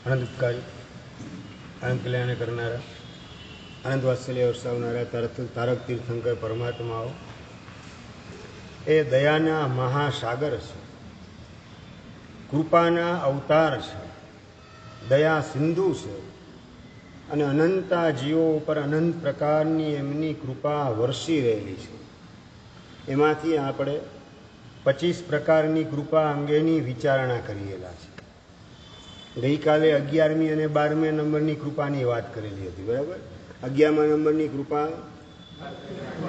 અનંત ઉપકારી, અનંત કલ્યાણ કરનારા, અનંત વાત્સલ્ય વરસાવનારા તારક તીર્થંકર પરમાત્માઓ એ દયાના મહાસાગર છે, કૃપાના અવતાર છે, દયા સિંધુ છે અને અનંતા જીવો ઉપર અનંત પ્રકારની એમની કૃપા વરસી રહેલી છે. એમાંથી આપણે 25 પ્રકારની કૃપા અંગેની વિચારણા કરેલા છે. ગઈકાલે 11મી અને 12મી નંબરની કૃપાની વાત કરેલી હતી, બરાબર. 11મા નંબરની કૃપા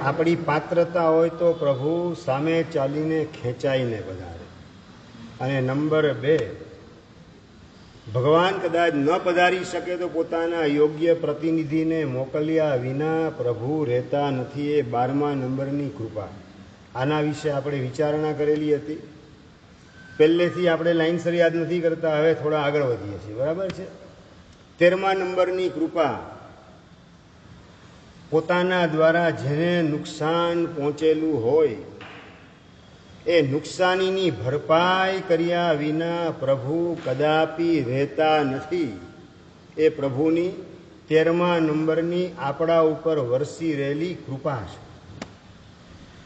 આપણી પાત્રતા હોય તો પ્રભુ સામે ચાલીને ખેંચાઈને પધારે, અને નંબર 2 ભગવાન કદાચ ન પધારી શકે તો પોતાના યોગ્ય પ્રતિનિધિને મોકલ્યા વિના પ્રભુ રહેતા નથી. એ 12મા નંબરની કૃપા. આના વિશે આપણે વિચારણા કરેલી હતી. પહેલેથી આપણે લાઈનસર યાદ નથી કરતા, હવે થોડા આગળ વધીએ છીએ, બરાબર છે. 13મા નંબરની કૃપા પોતાના દ્વારા જેને નુકસાન પહોંચેલું હોય એ નુકસાનીની ભરપાઈ કર્યા વિના પ્રભુ કદાપી રહેતા નથી. એ પ્રભુની 13મા નંબરની આપણા ઉપર વરસી રહેલી કૃપા છે.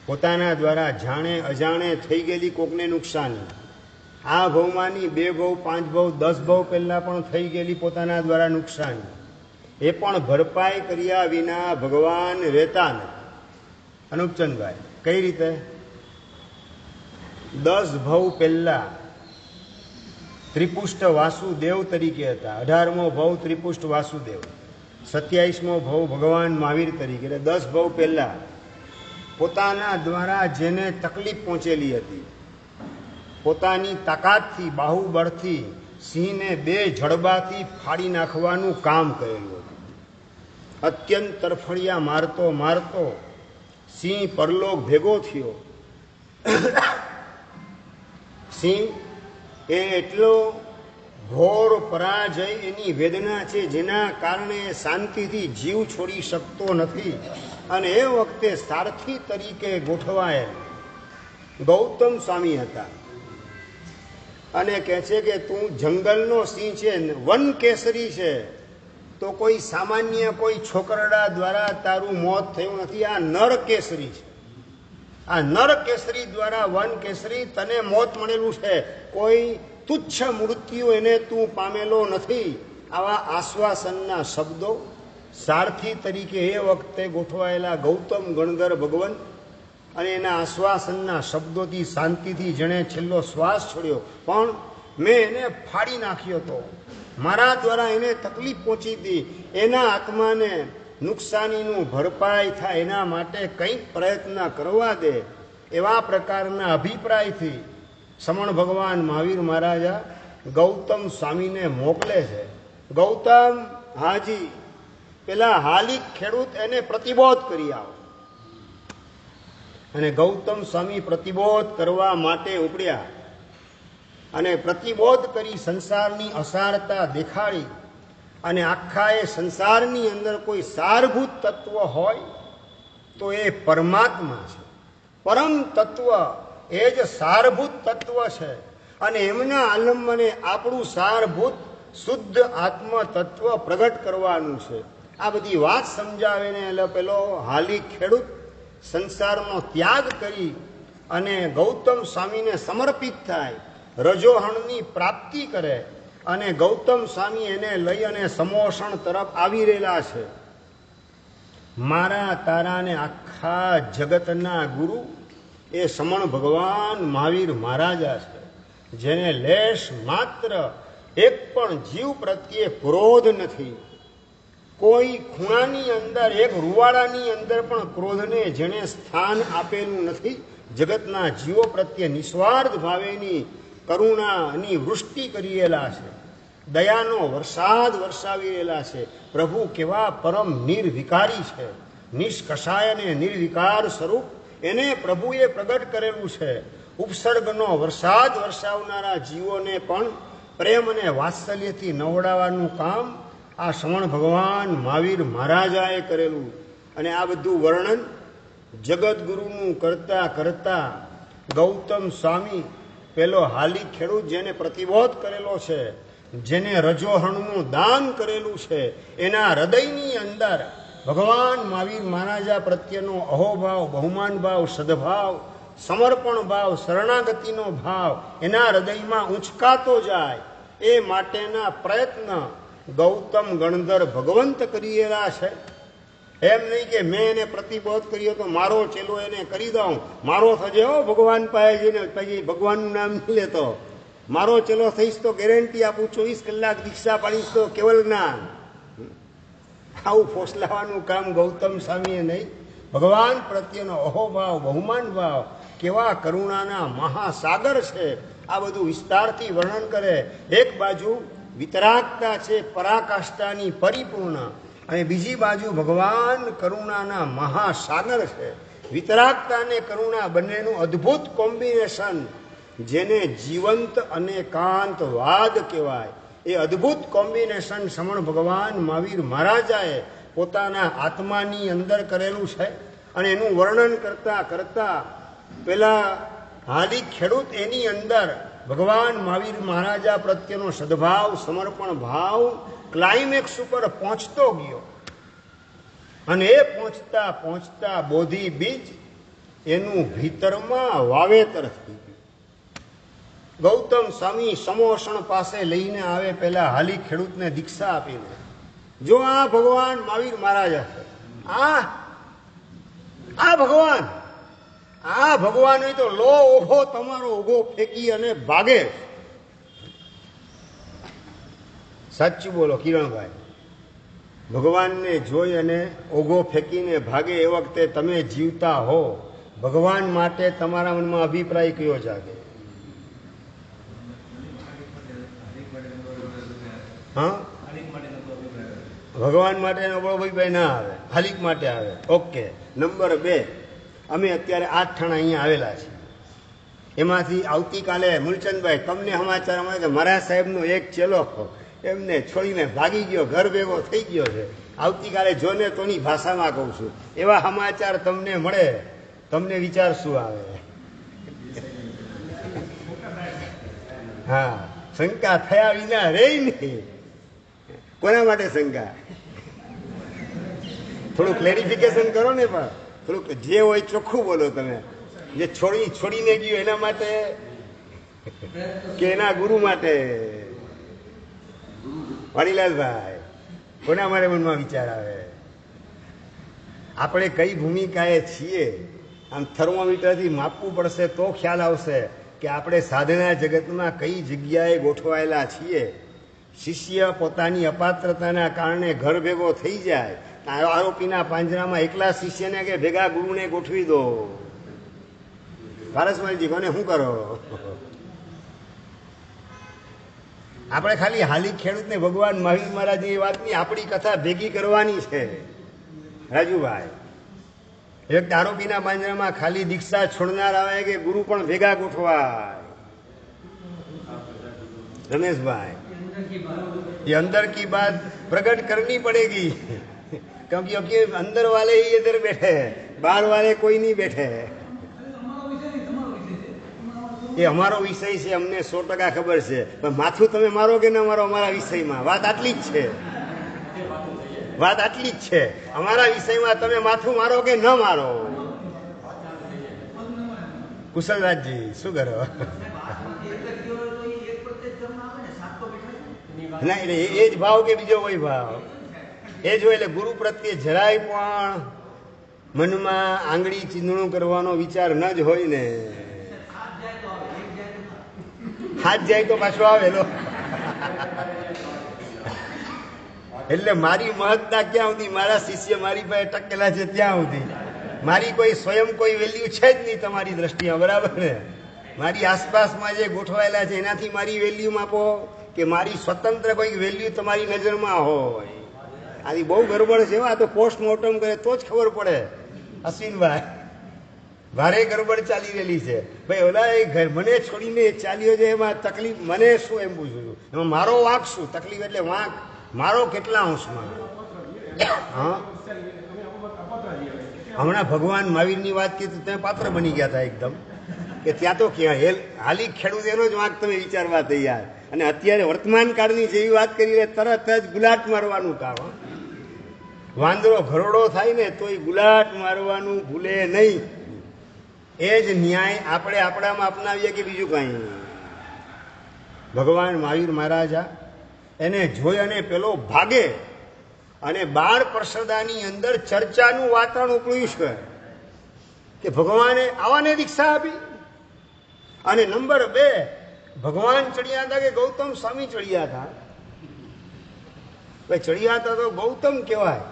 પોતાના દ્વારા જાણે અજાણે થઈ ગયેલી કોકને નુકસાની, આ ભવમાંની 2 ભવ 5 ભવ 10 ભવ પહેલા પણ થઈ ગયેલી પોતાના દ્વારા નુકસાની, એ પણ ભરપાઈ કર્યા વિના ભગવાન રહેતા નથી. અનુપચંદભાઈ, કઈ રીતે? 10 ભવ પહેલા ત્રિપુષ્ટ વાસુદેવ તરીકે હતા. 18મો ભવ ત્રિપુષ્ટ વાસુદેવ, 27મો ભવ ભગવાન મહાવીર તરીકે. 10 ભવ પહેલા પોતાના દ્વારા જેને તકલીફ પહોંચેલી હતી, પોતાની તાકાતથી, બાહુબળથી સિંહને 2 જડબાથી ફાડી નાખવાનું કામ કરેલું હતું. અત્યંત તરફડિયા મારતો મારતો સિંહ પરલોક ભેગો થયો. સિંહ એ એટલો ઘોર પરાજય, એની વેદના છે જેના કારણે શાંતિથી જીવ છોડી શકતો નથી. અને એ વખતે સારથી તરીકે ગોઠવાયેલ ગૌતમ સ્વામી હતા અને કહે છે કે તું જંગલનો સિંહ છે, વન કેસરી છે, તો કોઈ સામાન્ય કોઈ છોકરડા દ્વારા તારું મોત થયું નથી. આ નર કેસરી છે. આ નર કેસરી દ્વારા વન કેસરી તને મોત મળેલું છે. કોઈ તુચ્છ મૃત્યુ એને તું પામેલો નથી. આવા આશ્વાસનના શબ્દો સારથી તરીકે એ વખતે ગોઠવાયેલા ગૌતમ ગણધર ભગવાન અને એના આશ્વાસનના શબ્દોથી શાંતિથી જેણે છેલ્લો શ્વાસ છોડ્યો, પણ મેં એને ફાડી નાખ્યો હતો, મારા દ્વારા એને તકલીફ પહોંચી હતી, એના આત્માને નુકસાનીનું ભરપાઈ થાય એના માટે કંઈક પ્રયત્ન કરવા દે, એવા પ્રકારના અભિપ્રાયથી સમણ ભગવાન મહાવીર મહારાજા ગૌતમ સ્વામીને મોકલે છે. ગૌતમ, હાજી, પેલા હાલિક ખેડૂત એને પ્રતિબોધ કરી આવો. અને ગૌતમ સ્વામી પ્રતિબોધ કરવા માટે ઉપડ્યા અને પ્રતિબોધ કરી સંસારની અસારતા દેખાડી. અને આખા એ સંસારની અંદર કોઈ સારભૂત તત્વ હોય તો એ પરમાત્મા છે. પરમ તત્વ એ જ સારભૂત તત્વ છે. અને એમના આલંબને આપણું સારભૂત શુદ્ધ આત્મ તત્વ પ્રગટ કરવાનું છે. આ બધી વાત સમજાવે ને એટલે પેલો હાલી ખેડૂત સંસારનો ત્યાગ કરી અને ગૌતમ સ્વામીને સમર્પિત થાય, રજોહણની પ્રાપ્તિ કરે. અને ગૌતમ સ્વામી એને લઈ અને સમોષણ તરફ આવી રહેલા છે. મારા તારાને આખા જગતના ગુરુ એ સમણ ભગવાન મહાવીર મહારાજા છે, જેને લેશ માત્ર એક પણ જીવ પ્રત્યે ક્રોધ નથી. કોઈ ખૂણાની અંદર, એક રૂવાડાની અંદર પણ ક્રોધને જેણે સ્થાન આપેલું નથી. જગતના જીવો પ્રત્યે નિસ્વાર્થ ભાવેની કરુણાની વૃષ્ટિ કરેલા છે, દયાનો વરસાદ વરસાવી રહેલા છે. પ્રભુ કેવા પરમ નિર્વિકારી છે, નિષ્કષાય અને નિર્વિકાર સ્વરૂપ એને પ્રભુએ પ્રગટ કરેલું છે. ઉપસર્ગનો વરસાદ વરસાવનારા જીવોને પણ પ્રેમ અને વાત્સલ્યથી નવડાવવાનું કામ આ સમણ ભગવાન મહાવીર મહારાજાએ કરેલું. અને આ બધું વર્ણન જગતગુરુનું કરતા કરતા ગૌતમ સ્વામી પેલો હાલી ખેડૂત જેને પ્રતિબોધ કરેલો છે જેને રજોહણનું દાન કરેલું છે એના હૃદયની અંદર ભગવાન મહાવીર મહારાજા પ્રત્યેનો અહોભાવ, બહુમાન ભાવ, સદભાવ, સમર્પણ ભાવ, શરણાગતિનો ભાવ એના હૃદયમાં ઉંચકાતો જાય એ માટેના પ્રયત્ન ગૌતમ ગણધર ભગવંત કરેલા છે. એમ નહીં કે મેં એને પ્રતિબોધ કર્યો તો મારો ચેલો એને કરી દઉં, મારો થજે હો ભગવાન પાસે જઈને પછી ભગવાનનું નામ નહીં લેતો, મારો ચેલો થઈશ તો ગેરંટી આપું 24 કલાક દીક્ષા પાડીશ તો કેવલ જ્ઞાન. આવું ફોસલાવાનું કામ ગૌતમ સ્વામીએ નહીં. ભગવાન પ્રત્યેનો અહોભાવ, બહુમાન ભાવ, કેવા કરુણાના મહાસાગર છે, આ બધું વિસ્તારથી વર્ણન કરે. એક બાજુ વિતરાગતા છે પરાકાષ્ઠાની પરિપૂર્ણ, અને બીજી બાજુ ભગવાન કરુણાના મહાસાગર છે. વિતરાગતા અને કરુણા બંનેનું અદ્ભુત કોમ્બિનેશન, જેને જીવંત અને કાંતવાદ કહેવાય, એ અદ્ભુત કોમ્બિનેશન સમણ ભગવાન મહાવીર મહારાજાએ પોતાના આત્માની અંદર કરેલું છે. અને એનું વર્ણન કરતા કરતા પેલા હાલી ખેડૂત એની અંદર ભગવાન મહાવીર મહારાજા પ્રત્યેનો સદભાવ, સમર્પણ ભાવ ક્લાઇમેક્સ ઉપર પહોંચતો ગયો. અને એ પહોંચતા પહોંચતા બોધિ બીજ એનું ભીતરમાં વાવેતર થઈ ગયું. ગૌતમ સ્વામી સમોષણ પાસે લઈને આવે પેલા હાલી ખેડૂતને દીક્ષા આપીને, જો આ ભગવાન મહાવીર મહારાજા છે, આ ભગવાન, આ ભગવાન હોય તો લો ઓઘો તમારો ઓઘો ફેંકી અને ભાગે. સાચું બોલો કિરણભાઈ, ભગવાનને જોઈ અને ઓઘો ફેંકીને ભાગે એ વખતે તમે જીવતા હો, ભગવાન માટે તમારા મનમાં અભિપ્રાય કયો જાગે? હા, ભગવાન માટે અભિપ્રાય ના આવે, હાલિક માટે આવે. ઓકે. નંબર 2, અમે અત્યારે 8 ઠાણા અહીંયા આવેલા છીએ. એમાંથી આવતીકાલે મૂલચંદભાઈ તમને સમાચાર મળે કે મારા સાહેબનો એક ચેલો એમને છોડીને ભાગી ગયો, ઘર ભેગો થઈ ગયો છે. આવતીકાલે જોને તોની ભાષામાં કહું છું, એવા સમાચાર તમને મળે, તમને વિચાર શું આવે? હા, શંકા થયા વિના રે નહીં. કોના માટે શંકા? થોડું ક્લેરિફિકેશન કરો ને, પણ થોડુંક જે હોય ચોખ્ખું બોલો. તમે જે છોડીને ગયું એના માટે કે એના ગુરુ માટે? વાણીલાલભાઈ, કોના મારે મનમાં વિચાર આવે? આપણે કઈ ભૂમિકાએ છીએ, આમ થર્મોમીટરથી માપવું પડશે તો ખ્યાલ આવશે કે આપણે સાધના જગતમાં કઈ જગ્યાએ ગોઠવાયેલા છીએ. શિષ્ય પોતાની અપાત્રતાના કારણે ઘર ભેગો થઈ જાય, આરોપીના પાંજરામાં એકલા શિષ્યને કે ભેગા ગુરુને ગોઠવી દો. પારસમલજી, કોને શું કરો? આપણે ખાલી હાલી ખેડૂતને ભગવાન મહાવીર મહારાજની વાતની આપણી કથા ભેગી કરવાની છે. રાજુભાઈ, એક આરોપીના પાંજરામાં ખાલી દીક્ષા છોડનાર આવે કે ગુરુ પણ ભેગા ગોઠવાય? રમેશભાઈ, ये अंदर की बात प्रकट करनी पड़ेगी, क्योंकि अंदर वाले ही इधर बैठे हैं, बाहर वाले कोई नहीं बैठे हैं. એ અમારો વિષય છે, અમને 100% ખબર છે, પણ માથું તમે મારો કે ના મારો અમારા વિષયમાં? વાત આટલી જ છે, વાત આટલી જ છે. અમારા વિષયમાં તમે માથું મારો કે ન મારો? કુશલરાજજી, શું કરો? ના, એટલે એ જ ભાવ કે બીજો કોઈ ભાવ? એ જો એટલે ગુરુ પ્રત્યે જરાય પણ મનમાં આંગળી ચીંદણું કરવાનો વિચાર ન જ હોય ને, હાથ જાય તો પાછો આવેલો. એટલે મારી મહત્તા ક્યાં સુધી, મારા શિષ્ય મારી પાસે ટકેલા છે ત્યાં સુધી મારી કોઈ સ્વયં કોઈ વેલ્યુ છે જ નહીં તમારી દ્રષ્ટિમાં, બરાબર ને? મારી આસપાસમાં જે ગોઠવાયેલા છે એનાથી મારી વેલ્યુ માપો કે મારી સ્વતંત્ર કોઈક વેલ્યુ તમારી નજરમાં હોય? આની બહુ ગરબડ છે. આ તો પોસ્ટમોર્ટમ કરે તો જ ખબર પડે. અશ્વિનભાઈ, ભારે ગરબડ ચાલી રહેલી છે ભાઈ. ઓલા એ ઘર મને છોડીને ચાલ્યો છે, એમાં તકલીફ મને શું એમ પૂછું છું? એમાં મારો વાંક શું? તકલીફ એટલે વાંક મારો કેટલા અંશમાં? હા, હમણાં ભગવાન મહાવીરની વાત કીધી તમે પાત્ર બની ગયા હતા એકદમ, કે કે ત્યાં તો હાલી ખેડૂત એનો જ વાંક તમે વિચારવા તૈયાર. અને અત્યારે વર્તમાન કાળની જેવી વાત કરી તરત જ ગુલાટ મારવાનું કામ. વાંદરો ઘરોડો થાય ને તોય ગુલાટ મારવાનું ભૂલે નહીં. એ જ ન્યાય આપણે આપણામાં અપનાવીએ કે બીજું કાંઈ. ભગવાન મહાવીર મહારાજા એને જોઈ અને પેલો ભાગે અને બાળ પ્રસદાની અંદર ચર્ચાનું વાતાવરણ ઉપડ્યું છે કે ભગવાને આવાને દીક્ષા આપી. અને નંબર 2, ભગવાન ચડ્યા હતા કે ગૌતમ સ્વામી ચડ્યા હતા? ભાઈ ચડ્યા હતા તો ગૌતમ કહેવાય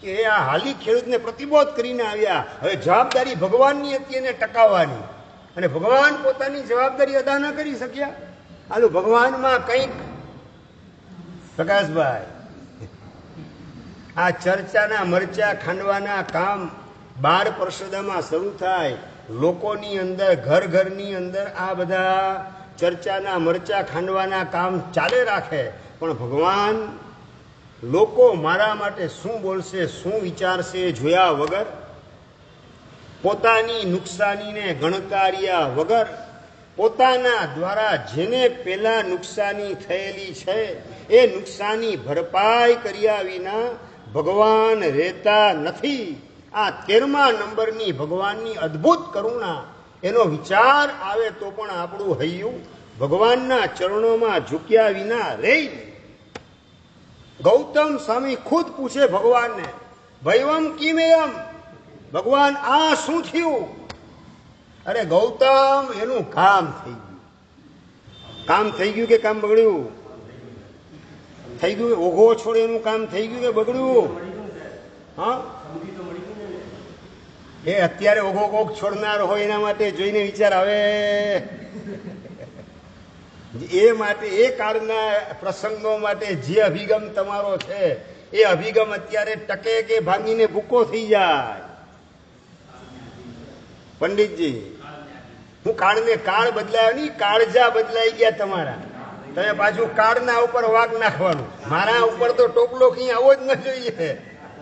કે એ આ હાલી ખેડૂતને પ્રતિબોધ કરીને આવ્યા. હવે જવાબદારી ભગવાનની હતી એને ટકાવવાની, અને ભગવાન પોતાની જવાબદારી અદા ન કરી શક્યા. હાલો ભગવાનમાં કંઈક પ્રકાશભાઈ આ ચર્ચાના મરચા ખાંડવાના કામ બાળ પરિષદમાં શરૂ થાય. લોકોની અંદર ઘર ઘરની અંદર આ બધા ચર્ચાના મરચા ખાંડવાના કામ ચાલે રાખે. પણ ભગવાન લોકો મારા માટે શું બોલશે, શું વિચારશે જોયા વગર, પોતાની નુકસાનીને ગણકાર્યા વગર, પોતાના દ્વારા જેને પેલા નુકસાની થયેલી છે એ નુકસાની ભરપાઈ કર્યા વિના ભગવાન રહેતા નથી. આ 13મા નંબરની ભગવાનની અદ્ભુત કરુણા, એનો વિચાર આવે તો પણ આપણું હૈયું ભગવાનના ચરણોમાં ઝૂક્યા વિના રહે નહીં. ગૌતમ સ્વામી ખુદ પૂછે ભગવાનને, ભૈવમ કિમેયમ, ભગવાન આ શું થયું? અરે ગૌતમ એનું કામ થઈ ગયું. કામ થઈ ગયું કે કામ બગડ્યું? થઈ ગયું. ઓઘો છોડે એનું કામ થઈ ગયું કે બગડ્યું? હા, એ અત્યારે ઓઘો કોક છોડનાર હોય એના માટે જોઈને વિચાર આવે. એ માટે એ કાળના પ્રસંગો માટે જે અભિગમ તમારો છે એ અભિગમ અત્યારે ટકે કે ભાંગીને ભૂકો થઈ જાય. પંડિતજી, હું કાળને કાળ બદલાયો નહીં, કાળજા બદલાઈ ગયા તમારા. તમે પાછું કાળના ઉપર વાગ નાખવાનું. મારા ઉપર તો ટોપલો કઈ આવો જ ન જોઈએ.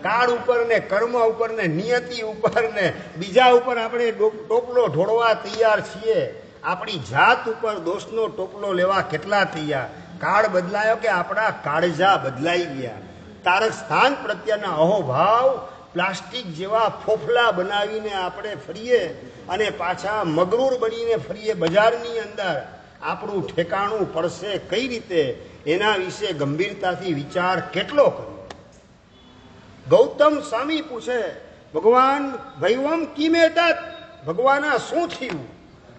કાળ ઉપર ને કર્મ ઉપર ને નિયતિ ઉપર ને બીજા ઉપર આપણે ટોપલો ઢોળવા તૈયાર છીએ. આપણી જાત ઉપર દોષનો ટોપલો લેવા કેટલા તૈયાર? કાળ બદલાયો કે આપણા કાળજા બદલાઈ ગયા. તારક સ્થાન પ્રત્યેના અહોભાવ પ્લાસ્ટિક જેવા ફોફલા બનાવીને આપણે ફરીએ અને પાછા મગરૂર બનીને ફરીએ બજારની અંદર. આપણું ઠેકાણું પડશે કઈ રીતે એના વિશે ગંભીરતાથી વિચાર કેટલો કર્યો. ગૌતમ સ્વામી પૂછે, ભગવાન ભૈવમ કિમેતત, ભગવાન આ શું થયું?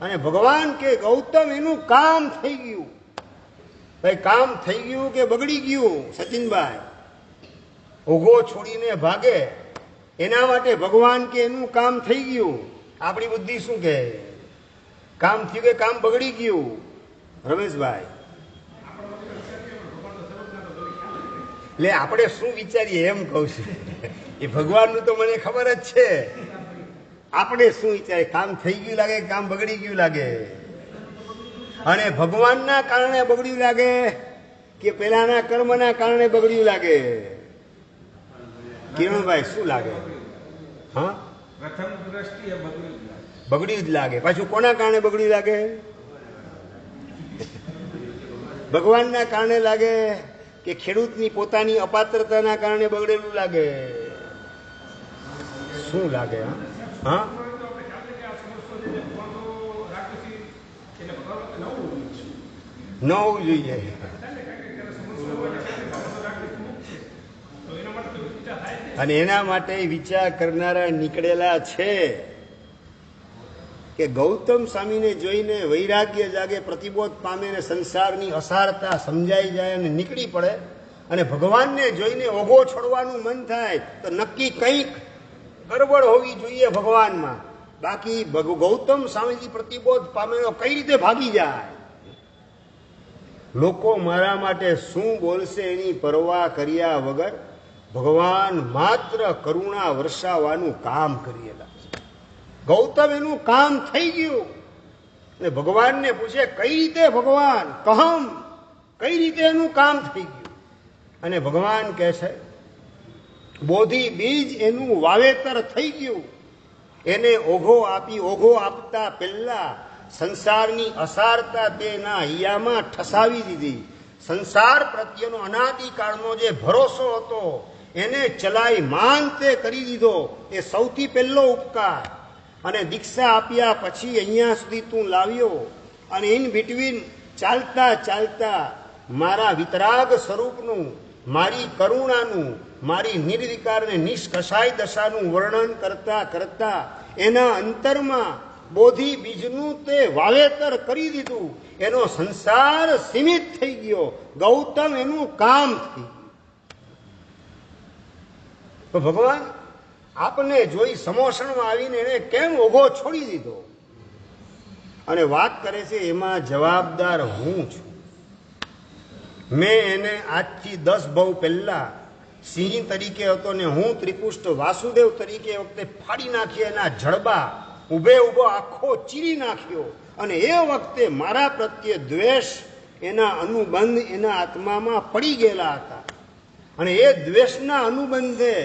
અને ભગવાન કે ગૌતમ એનું કામ થઈ ગયું. ભાઈ કામ થઈ ગયું કે બગડી ગયું? સચિનભાઈ, ઓઘો છોડીને ભાગે એના માટે ભગવાન કે એનું કામ થઈ ગયું. આપણી બુદ્ધિ શું કે કામ થયું કે કામ બગડી ગયું? રમેશભાઈ, એટલે આપણે શું વિચારીએ એમ કહું છું. એ ભગવાનનું તો મને ખબર જ છે. આપણે શું વિચારીએ, કામ થઈ ગયું લાગે, કામ બગડી ગયું લાગે? અને ભગવાનના કારણે બગડ્યું લાગે કે પેલાના કર્મના કારણે બગડ્યું લાગે? કિરણભાઈ શું લાગે? હા, પ્રથમ દ્રષ્ટિએ બગડ્યું જ લાગે. પાછું કોના કારણે બગડ્યું લાગે? ભગવાનના કારણે લાગે કે ખેડૂતની પોતાની અપાત્રતાના કારણે બગડેલું લાગે? શું લાગે? હા, ન હોવું જોઈએ. અને એના માટે વિચાર કરનારા નીકળેલા છે કે ગૌતમ સ્વામીને જોઈને વૈરાગ્ય જાગે, પ્રતિબોધ પામે ને સંસારની અસારતા સમજાઈ જાય અને નીકળી પડે. અને ભગવાનને જોઈને ઓઘો છોડવાનું મન થાય તો નક્કી કંઈક ગડબડ હોવી જોઈએ ભગવાનમાં. બાકી ગૌતમ સ્વામીજી પ્રતિબોધ પામેલો કઈ રીતે ભાગી જાય? લોકો મારા માટે શું બોલશે એની પરવા કર્યા વગર ભગવાન માત્ર કરુણા વરસાવવાનું કામ કરીએલા. ગૌતમ એનું કામ થઈ ગયું. અને ભગવાનને પૂછે કઈ રીતે? ભગવાન કહમ, કઈ રીતે એનું કામ થઈ ગયું? અને ભગવાન કહે છે બોધી બીજ એનું વાવેતર થઈ ગયું. એને ઓઘો આપતા પહેલા સંસારની અસારતા તેના હૈયામાં ઠસાવી દીધી. સંસાર પ્રત્યેનો અનાદિકાળનો જે ભરોસો હતો એને ચલાઈ માન તે કરી દીધો. એ સૌથી પહેલો ઉપકાર. અને દીક્ષા આપ્યા પછી અહીંયા સુધી તું લાવ્યો અને ઇન બિટવીન ચાલતા ચાલતા મારા વિતરાગ સ્વરૂપનું, મારી કરુણાનું, મારી નિર્વિકાર ને નિષ્કષાય દશાનું વર્ણન કરતા કરતા એના અંતરમાં બોધિ બીજનું તે વાવેતર કરી દીધું. એનો સંસાર સીમિત થઈ ગયો. ગૌતમ એનું કામ થઈ ગયું. તો ભગવાન આપને જોઈ સમોસણમાં આવીને એને કેમ ઓઘો છોડી દીધો? અને વાત કરે છે એમાં જવાબદાર હું છું. મેં એને આજથી 10 ભવ પહેલા સિંહ તરીકે હતો ને હું ત્રિપુષ્ટ વાસુદેવ તરીકે વખતે ફાડી નાખી, એના જડબા ઊભે ઊભો આખો ચીરી નાખ્યો. અને એ વખતે મારા પ્રત્યે દ્વેષ, એના અનુબંધ એના આત્મામાં પડી ગયેલા હતા. અને એ દ્વેષના અનુબંધે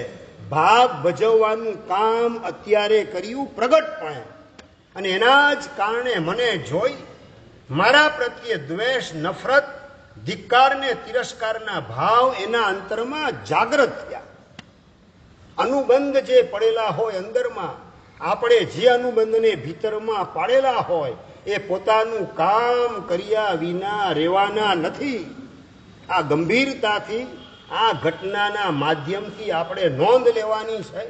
ભાગ ભજવવાનું કામ અત્યારે કર્યું પ્રગટપણે. અને એના જ કારણે મને જોઈ મારા પ્રત્યે દ્વેષ, નફરત, ધિક્કાર ને તિરસ્કારના ભાવ એના અંતરમાં જાગૃત થયા. અનુબંધ જે પડેલા હોય અંદરમાં, આપણે જે અનુબંધને ભીતરમાં પાડેલા હોય એ પોતાનું કામ કર્યા વિના રહેવાના નથી. આ ગંભીરતાથી આ ઘટનાના માધ્યમથી આપણે નોંધ લેવાની છે.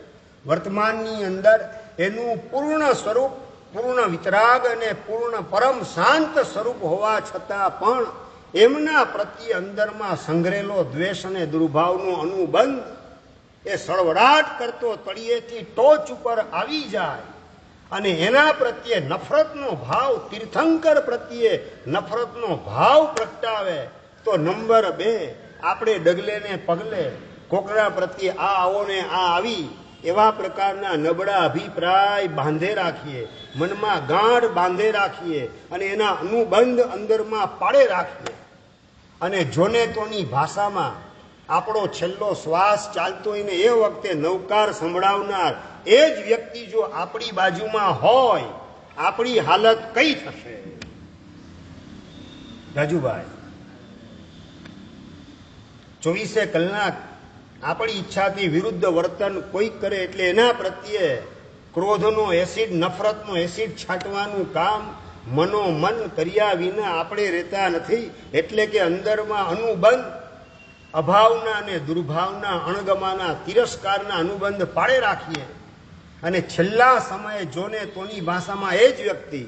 વર્તમાનની અંદર એનું પૂર્ણ સ્વરૂપ, પૂર્ણ વિતરાગ અને પૂર્ણ પરમ શાંત સ્વરૂપ હોવા છતાં પણ એમના પ્રત્યે અંદરમાં સંઘરેલો દ્વેષ અને દુર્ભાવનો અનુબંધ એ સળવડાટ કરતો તળિયેથી ટોચ ઉપર આવી જાય અને એના પ્રત્યે નફરતનો ભાવ, તીર્થંકર પ્રત્યે નફરતનો ભાવ પ્રગટાવે તો નંબર 2 આપણે ડગલે ને પગલે કોકના પ્રત્યે આ આવો ને આ આવી એવા પ્રકારના નબળા અભિપ્રાય બાંધે રાખીએ, મનમાં ગાંઠ બાંધે રાખીએ અને એના અનુબંધ અંદરમાં પાડે રાખીએ. અને જોને તોની ભાષામાં આપણો છેલ્લો શ્વાસ ચાલતો હોય ને એ વખતે નવકાર સંભળાવનાર એ જ વ્યક્તિ જો આપણી બાજુમાં હોય, આપણી હાલત કઈ થશે? રાજુભાઈ, 24 કલાક આપણી ઈચ્છાથી વિરુદ્ધ વર્તન કોઈ કરે એટલે એના પ્રત્યે ક્રોધનો એસિડ, નફરતનો એસિડ છાંટવાનું કામ મનોમન કર્યા વિના આપણે રહેતા નથી. એટલે કે અંદરમાં અનુબંધ, અભાવના અને દુર્ભાવના, અણગમાના, તિરસ્કારના અનુબંધ પાડે રાખીએ. અને છેલ્લા સમયે જોને તોની ભાષામાં એ જ વ્યક્તિ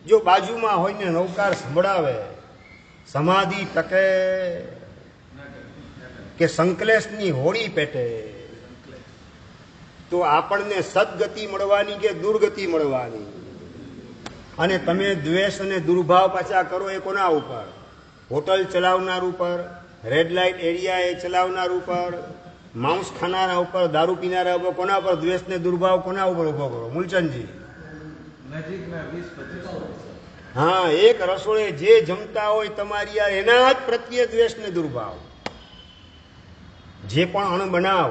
જો બાજુમાં હોય ને નવકાર સંભળાવે, સમાધિ ટકે કે સંકલેશની હોળી પેટે, તો આપણને સદગતિ મળવાની કે દુર્ગતિ મળવાની? અને તમે દ્વેષ અને દુર્ભાવ પાછા કરો એ કોના ઉપર? હોટલ ચલાવનાર ઉપર, રેડ લાઇટ એરિયા એ ચલાવનાર ઉપર, માંસ ખાનારા ઉપર, દારૂ પીનારા ઉપર, કોના પર દ્વેષ ને દુર્ભાવ કોના ઉપર ઉભો કરો? મૂલચંદજી, હા, એક રસોડે જે જમતા હોય તમારી યાર એના જ પ્રત્યે દ્વેષ ને દુર્ભાવ. જે પણ અણબનાવ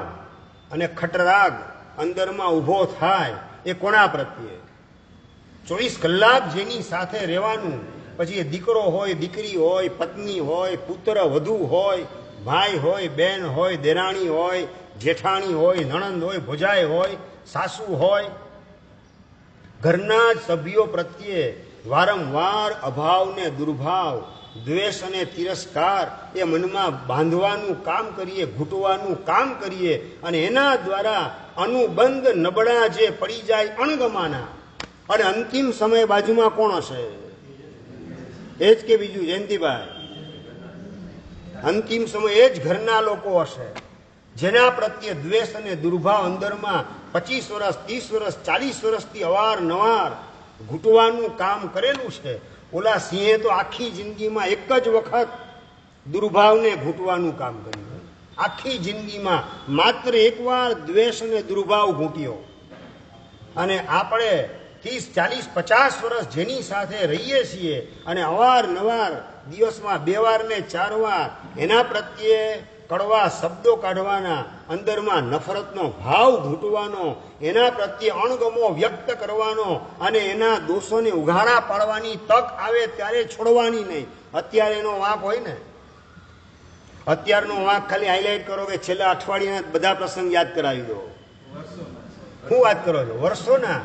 અને ખટરાગ અંદરમાં ઊભો થાય એ કોના પ્રત્યે? 24 કલાક જેની સાથે રહેવાનું, પછી એ દીકરો હોય, દીકરી હોય, પત્ની હોય, પુત્ર વધુ હોય, ભાઈ હોય, બેન હોય, દેરાણી હોય, જેઠાણી હોય, નણંદ હોય, ભોજાઈ હોય, સાસુ હોય, ઘરના જ સભ્યો પ્રત્યે વારંવાર અભાવ ને દુર્ભાવ, દ્વેષ અને તિરસ્કાર એ મનમાં બાંધવાનું કામ કરીએ, ઘૂંટવાનું કામ કરીએ. અને એના દ્વારા અનુબંધ નબળા જે પડી જાય અણગમાના. અને અંતિમ સમય બાજુમાં કોણ હશે? એ જ કે બીજું? જયંતિભાઈ, અંતિમ સમય એ જ ઘરના લોકો હશે જેના પ્રત્યે દ્વેષ અને દુર્ભાવ અંદરમાં 25 વર્ષ, 30 વર્ષ, 40 વર્ષથી અવારનવાર ઘૂંટવાનું કામ કરેલું છે. ઓલા સિંહે તો આખી જિંદગીમાં એક જ વખત દુર્ભાવને ઘૂંટવાનું કામ કર્યું. આખી જિંદગીમાં માત્ર એકવાર દ્વેષ અને દુર્ભાવ ઘૂંટ્યો. અને આપણે 30, 40, 50 વર્ષ જેની સાથે રહીએ છીએ અને અવારનવાર દિવસમાં 2 વાર ને 4 વાર એના પ્રત્યે કડવા શબ્દો કાઢવાના, અંદરમાં નફરતનો ભાવ ઘૂંટવાનો, એના પ્રત્યે અણગમો વ્યક્ત કરવાનો અને એના દોષોને ઉઘાડા પાડવાની તક આવે ત્યારે છોડવાની નહીં. અત્યારે એનો વાંક હોય ને, અત્યારનો વાંક ખાલી હાઇલાઇટ કરો કે છેલ્લા અઠવાડિયાના બધા પ્રસંગ યાદ કરાવી દો. શું વાત કરો છો? વર્ષોના?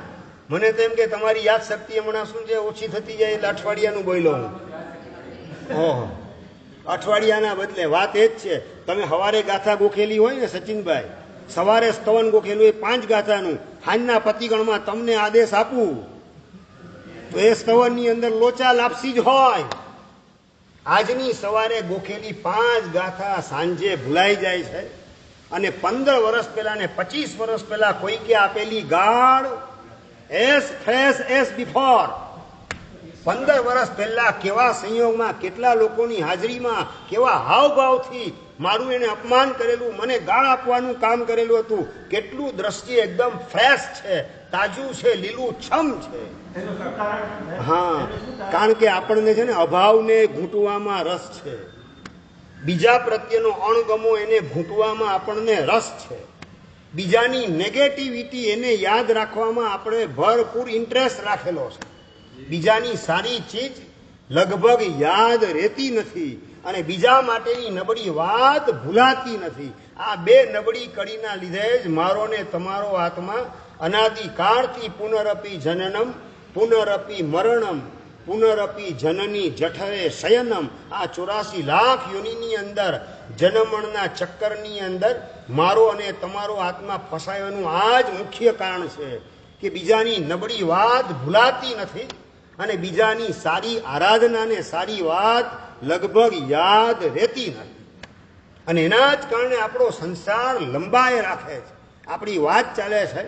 મને તો એમ કે તમારી યાદ શક્તિ હમણાં શું છે ઓછી થતી જાય એટલે અઠવાડિયાનું બોલ્યો હું. ઓહો, અઠવાડિયાના બદલે વાત એ જ છે. તમે સવારે ગાથા ગોખેલી હોય ને સચિનભાઈ, સવારે સ્તવન ગોખેલું હોય 5 ગાથાનું, સાંજના પતિગણમાં તમને આદેશ આપું તો એ સ્તવનની અંદર લોચા લાપસી જ હોય. આજની સવારે ગોખેલી 5 ગાથા સાંજે ભૂલાઈ જાય છે અને 15 વર્ષ પહેલા ને 25 વર્ષ પહેલા કોઈકે આપેલી ગાળ એસ ફ્રેશ એસ બિફોર. 15 વર્ષ પહેલા કેવા સંયોગમાં, કેટલા લોકોની હાજરીમાં, કેવા હાવભાવથી મારું એને અપમાન કરેલું, મને ગાળ આપવાનું કામ કરેલું હતું. કેટલું દ્રષ્ટિ એકદમ ફ્રેશ છે, તાજું છે, લીલું છમ છે. હા, કારણ કે આપણને છે ને અભાવને ઘૂંટવામાં રસ છે, બીજા પ્રત્યેનો અણગમો એને ઘૂંટવામાં આપણને રસ છે, બીજાની નેગેટિવિટી એને યાદ રાખવામાં આપણે ભરપૂર ઇન્ટરેસ્ટ રાખેલો છે. બીજાની સારી ચીજ લગભગ યાદ રહેતી નથી અને બીજા માટેની નબળી વાત ભૂલાતી નથી. આ 2 નબળી કડીના લીધે જ મારો ને તમારો આત્મા અનાદિકાળથી પુનરપી જનનમ પુનરપી મરણમ પુનરપી જનની જઠરે શયનમ, આ 84 લાખ યોનિની અંદર જનમણના ચક્કરની અંદર મારો અને તમારો આત્મા ફસાયાનું આ જ મુખ્ય કારણ છે કે બીજાની નબળી વાત ભૂલાતી નથી અને બીજાની સારી આરાધના ને સારી વાત લગભગ યાદ રહેતી નથી. અને એના જ કારણે આપણો સંસાર લંબાઈ રાખે છે. આપણી વાત ચાલે છે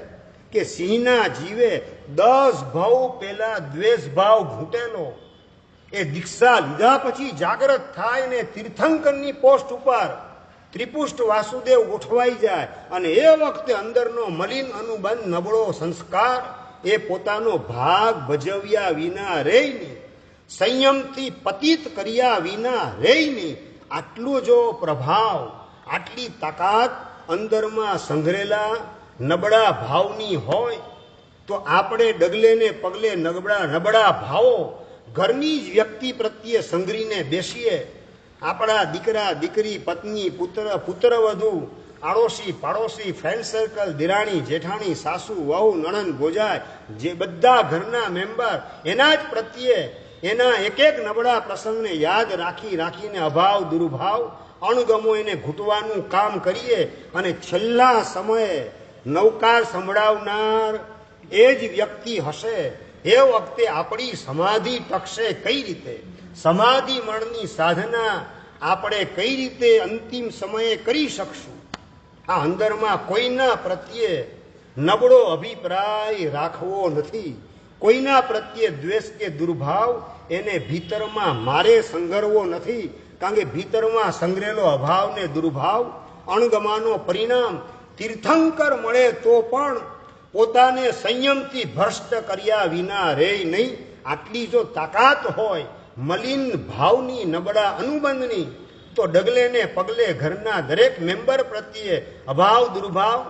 કે સિંહના જીવે 10 ભાવ પહેલા દ્વેષ ભાવ ઘૂંટેલો, એ દીક્ષા લીધા પછી જાગૃત થાય ને તીર્થંકરની પોસ્ટ ઉપર ત્રિપુષ્ટ વાસુદેવ ગોઠવાઈ જાય અને એ વખતે અંદરનો મલિન અનુબંધ નબળો સંસ્કાર એ પોતાનો ભાગ ભજવ્યા વિના રહી નહીં, સંયમથી પતિત કર્યા વિના રહી નહીં. આટલો જો પ્રભાવ, આટલી તાકાત અંદરમાં સંઘરેલા નબળા ભાવની હોય તો આપણે ડગલે ને પગલે નબળા ભાવો ઘરની જ વ્યક્તિ પ્રત્યે સંઘરીને બેસીએ. આપણા દીકરા દીકરી, પત્ની, પુત્રવધુ, આડોશી પાડોશી, ફ્રેન્ડ સર્કલ, દિરાણી જેઠાણી, સાસુ વહુ, નણંદ ભોજાય, જે બધા ઘરના મેમ્બર, એના જ પ્રત્યે એના એક એક નબળા પ્રસંગને યાદ રાખીને અભાવ દુર્ભાવ અણગમો એને ઘૂંટવાનું કામ કરીએ અને છેલ્લા સમયે નવકાર સંભળાવનાર એ જ વ્યક્તિ હશે. એ વખતે આપણી સમાધિ ટકશે કઈ રીતે, સમાધિ મણની સાધના આપણે કઈ રીતે અંતિમ સમયે કરી શકશું. આ અંદરમાં કોઈના પ્રત્યે નબળો અભિપ્રાય રાખવો નથી, કોઈના પ્રત્યે દ્વેષ કે દુર્ભાવ એને ભીતરમાં મારે સંઘરવો નથી. કારણ કે ભીતરમાં સંગ્રહેલો અભાવ ને દુર્ભાવ અણગમાનો પરિણામ તીર્થંકર મળે તો પણ પોતાને સંયમથી ભ્રષ્ટ કર્યા વિના રહે નહીં. આટલી જો તાકાત હોય મલિન ભાવની, નબળા અનુબંધની, તો ડગલે ને પગલે ઘરના દરેક મેમ્બર પ્રત્યે અભાવ દુર્ભાવ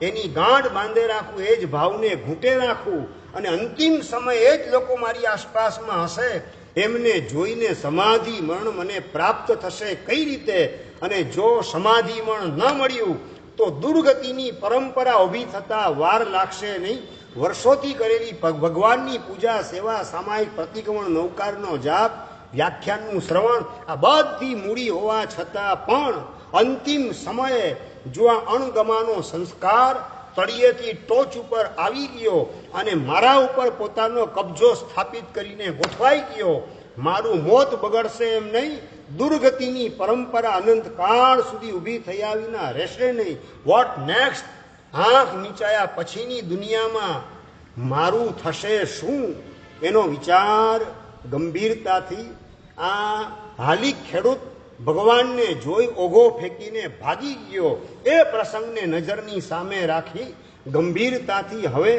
એની ગાંઠ બાંધે રાખવું, એ જ ભાવને ઘૂંટે રાખવું અને અંતિમ સમયે એ જ લોકો મારી આસપાસમાં હશે એમને જોઈને સમાધિ મરણ મને પ્રાપ્ત થશે કઈ રીતે. અને જો સમાધિ મરણ ન મળ્યું તો દુર્ગતિની પરંપરા ઊભી થતા વાર લાગશે નહીં. વર્ષોથી કરેલી ભગવાનની પૂજા, સેવા, સામાયિક પ્રતિક્રમણ, નૌકારનો જાપ, વ્યાખ્યાનનું શ્રવણ, આ બધી મૂડી હોવા છતાં પણ અંતિમ સમયે જો આ અણગમાનો સંસ્કાર તળિયેથી ટોચ ઉપર આવી ગયો અને મારા ઉપર પોતાનો કબજો સ્થાપિત કરીને ગોઠવાઈ ગયો, મારું મોત બગડશે એમ નહીં, દુર્ગતિની પરંપરા અનંતકાળ સુધી ઊભી થયા વિના રહેશે નહીં. What next? આંખ નીચાયા પછીની દુનિયામાં મારું થશે શું, એનો વિચાર ગંભીરતાથી આ હાલી ખેડૂત ભગવાનને જોઈ ઓઘો ફેંકીને ભાગી ગયો એ પ્રસંગને નજરની સામે રાખી ગંભીરતાથી હવે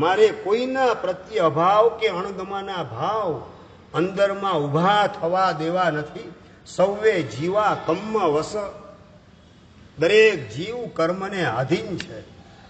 મારે કોઈના પ્રત્યે અભાવ કે અણગમાના ભાવ અંદરમાં ઊભા થવા દેવા નથી. સૌએ જીવા કમ્મ વસ, દરેક જીવ કર્મને આધીન છે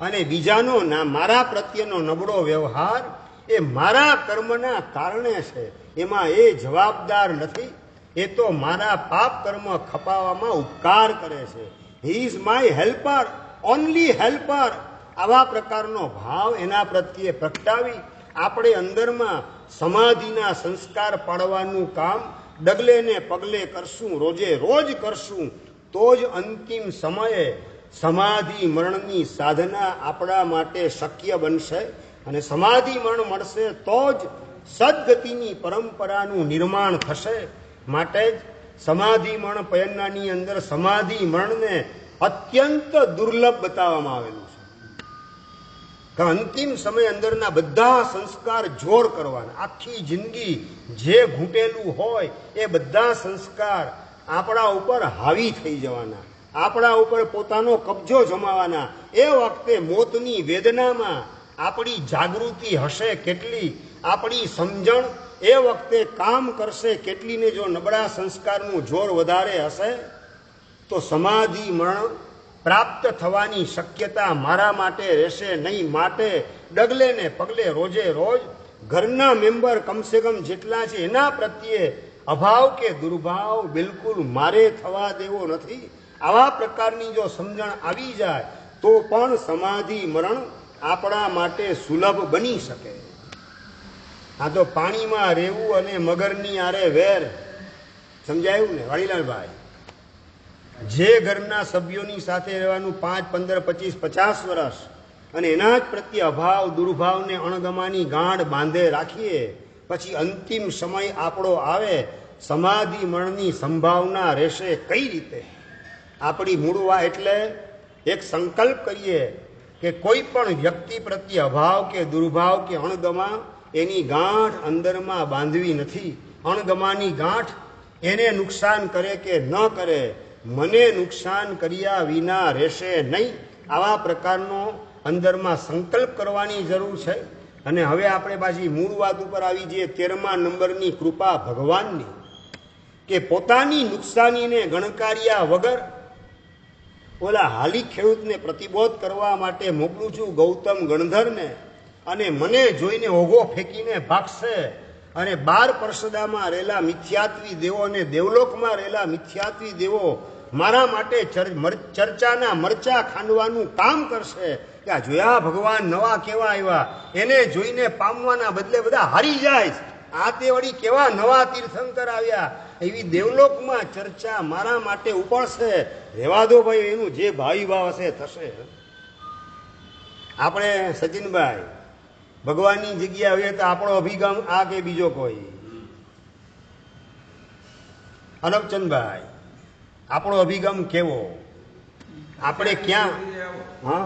અને બીજાનો મારા પ્રત્યેનો નબળો વ્યવહાર એ મારા કર્મના કારણે છે, એમાં એ જવાબદાર નથી. એ તો મારા પાપ કર્મ ખપાવવામાં ઉપકાર કરે છે. He is my helper, only helper. આવા પ્રકારનો ભાવ એના પ્રત્યે પ્રગટાવી આપણે અંદરમાં સમાધિના સંસ્કાર પાડવાનું કામ ડગલે ને પગલે કરશું, રોજે રોજ કરશું, તો જ અંતિમ સમયે સમાધિ મરણની સાધના આપણા માટે શક્ય બનશે. અને સમાધિ મરણ મળશે તો જ સદગતિની પરંપરાનું નિર્માણ થશે. માટે જ સમાધિ મરણ પયન્નાની અંદર સમાધિ મરણને અત્યંત દુર્લભ બતાવવામાં આવેલું છે. કે અંતિમ સમય અંદરના બધા સંસ્કાર જોર કરવાના, આખી જિંદગી જે ઘૂંટેલું હોય એ બધા સંસ્કાર આપણા ઉપર હાવી થઈ જવાના, આપણા ઉપર પોતાનો કબજો જમાવાના. એ વખતે મોતની વેદનામાં આપણી જાગૃતિ હશે કેટલી, આપણી સમજણ એ વખતે કામ કરશે કેટલીને. જો નબળા સંસ્કારનું જોર વધારે હશે તો સમાધિ મરણ પ્રાપ્ત થવાની શક્યતા મારા માટે રહેશે નહીં. માટે ડગલે ને પગલે રોજે રોજ ઘરના મેમ્બર કમસે કમ જેટલા છે એના પ્રત્યે અભાવ કે દુર્ભાવ બિલકુલ મારે થવા દેવો નથી. આવા પ્રકારની જો સમજણ આવી જાય તો પણ સમાધિ મરણ આપણા માટે સુલભ બની શકે. આ તો પાણીમાં રહેવું અને મગરની આરે વેર, સમજાયું ને વાડીલાલભાઈ? જે ઘરના સભ્યોની સાથે રહેવાનું 5, 15, 25, 50 વર્ષ અને એના જ પ્રત્યે અભાવ દુર્ભાવને અણગમાની ગાંઠ બાંધે રાખીએ, પછી અંતિમ સમય આપણો આવે, સમાધિ મરણની સંભાવના રહેશે કઈ રીતે? આપણી મૂળવા એટલે એક સંકલ્પ કરીએ કે કોઈ પણ વ્યક્તિ પ્રત્યે અભાવ કે દુર્ભાવ કે અણગમા એની ગાંઠ અંદરમાં બાંધવી નથી. અણગમાની ગાંઠ એને નુકસાન કરે કે ન કરે, મને નુકસાન કર્યા વિના રહેશે નહીં. આવા પ્રકારનો અંદરમાં સંકલ્પ કરવાની જરૂર છે. અને હવે આપણે પાછી મૂળ વાત ઉપર આવી જઈએ, 13મા નંબરની કૃપા ભગવાનની, કે પોતાની નુકસાનીને ગણકાર્યા વગર ઓલા હાલી ખેડૂતને પ્રતિબોધ કરવા માટે મોકલું છું ગૌતમ ગણધરને, અને મને જોઈને ઓઘો ફેંકીને ભાગશે. અને 12 પરસદામાં રહેલા મિથ્યાત્વી દેવો અને દેવલોકમાં રહેલા મિથ્યાત્વી દેવો મારા માટે ચર્ચાના મરચા ખાંડવાનું કામ કરશે. કે આ જોયા ભગવાન નવા કેવા આવ્યા, એને જોઈને પામવાના બદલે બધા હારી જાય. આ તે વળી કેવા નવા તીર્થંકર આવ્યા, એવી દેવલોકમાં ચર્ચા મારા માટે ઉપડશે. રહેવા દો ભાઈ, એનું જે ભાવિ ભાવ હશે થશે. આપણે સચિનભાઈ ભગવાનની જગ્યા આવીએ તો આપણો અભિગમ આ કે બીજો કોઈ? અનબચંદભાઈ આપણો અભિગમ કેવો? આપણે ક્યાં? હા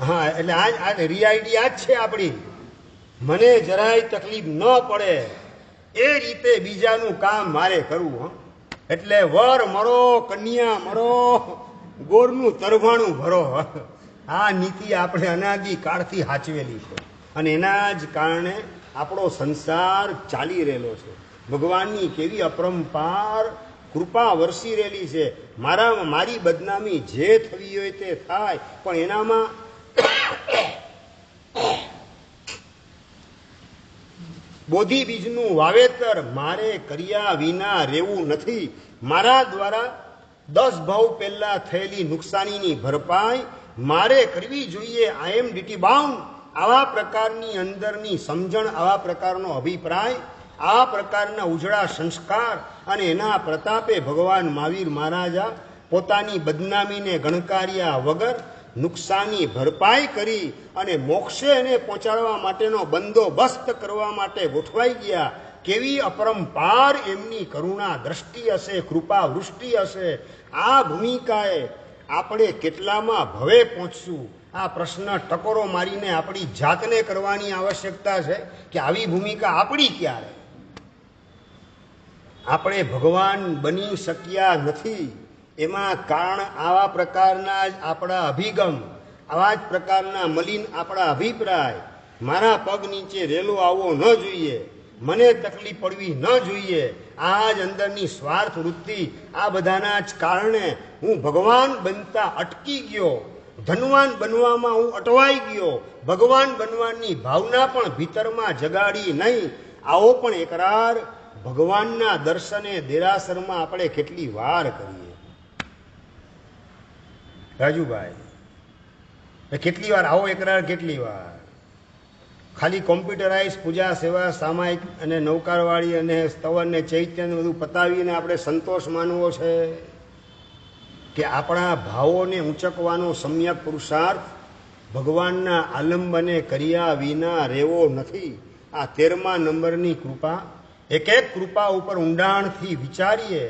હા, એટલે આ રિયાલિટી આ જ છે આપણી. મને જરાય તકલીફ ન પડે એ રીતે બીજાનું કામ મારે કરવું. એટલે વર મળો, કન્યા મળો, ગોરનું તરભાણું ભરો. આ નીતિ આપણે અનાદિ કાળથી સાચવેલી છે અને એના જ કારણે આપણો સંસાર ચાલી રહેલો છે. ભગવાનની કેવી અપરંપાર કૃપા વરસી રહેલી છે. મારી બદનામી જે થવી હોય તે થાય, પણ એનામાં બોધિ બીજનું વાવેતર મારે કર્યા વિના રહેવું નથી. મારા દ્વારા 10 ભાવ પહેલા થયેલી નુકસાનીની ભરપાઈ મારે કરવી જોઈએ. આઈ એમ ડ્યુટી બાઉન્ડ. આવા પ્રકારની અંદરની સમજણ, આવા પ્રકારનો અભિપ્રાય, આ પ્રકારના ઉજળા સંસ્કાર અને એના પ્રતાપે ભગવાન મહાવીર મહારાજા પોતાની બદનામીને ગણકાર્યા વગર નુકસાની ભરપાઈ કરી અને મોક્ષે એને પહોંચાડવા માટેનો બંદોબસ્ત કરવા માટે ગોઠવાઈ ગયા. કેવી અપરંપાર એમની કરુણા દ્રષ્ટિ હશે, કૃપા વૃષ્ટિ હશે. આ ભૂમિકાએ આપણે કેટલામાં ભવે પહોંચશું? આ પ્રશ્ન ટકોરો મારીને આપણી જાતને કરવાની આવશ્યકતા છે કે આવી ભૂમિકા આપણી ક્યારે? આપણે ભગવાન બની શક્યા નથી. એમાં કારણ આવા પ્રકારના જ આપણા અભિગમ, આવા જ પ્રકારના મલિન આપણા અભિપ્રાય. મારા પગ નીચે રેલો આવવો ન જોઈએ, મને તકલીફ પડવી ન જોઈએ. આ જ અંદરની સ્વાર્થ વૃત્તિ, આ બધાના જ કારણે હું ભગવાન બનતા અટકી ગયો, ધનવાન બનવામાં હું અટવાઈ ગયો, ભગવાન બનવાની ભાવના પણ ભીતરમાં જગાડી નહીં. આવો પણ એકરાર ભગવાનના દર્શને દેરાસરમાં આપણે કેટલી વાર કરીએ રાજુભાઈ? કેટલી વાર આવો એકરાર? કેટલી વાર? ખાલી કોમ્પ્યુટરાઇઝ પૂજા સેવા સામાયિક અને નૌકારવાળી અને સ્તવન ને ચૈત્ય બધું પતાવીને આપણે સંતોષ માનવો છે કે આપણા ભાવોને ઊંચકવાનો સમ્યક પુરુષાર્થ ભગવાનના આલંબને કર્યા વિના રહેવો નથી. આ 13મા નંબરની કૃપા, એક એક કૃપા ઉપર ઊંડાણથી વિચારીએ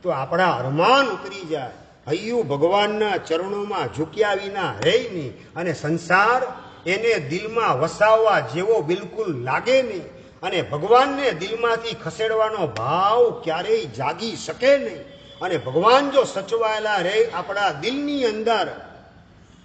તો આપણા અરમાન ઉતરી જાય. હૈયું ભગવાનના ચરણોમાં ઝૂક્યા વિના રહે નહીં, અને સંસાર એને દિલમાં વસાવવા જેવો બિલકુલ લાગે નહીં, અને ભગવાનને દિલમાંથી ખસેડવાનો ભાવ ક્યારેય જાગી શકે નહીં. અને ભગવાન જો સચવાયેલા રહે આપણા દિલની અંદર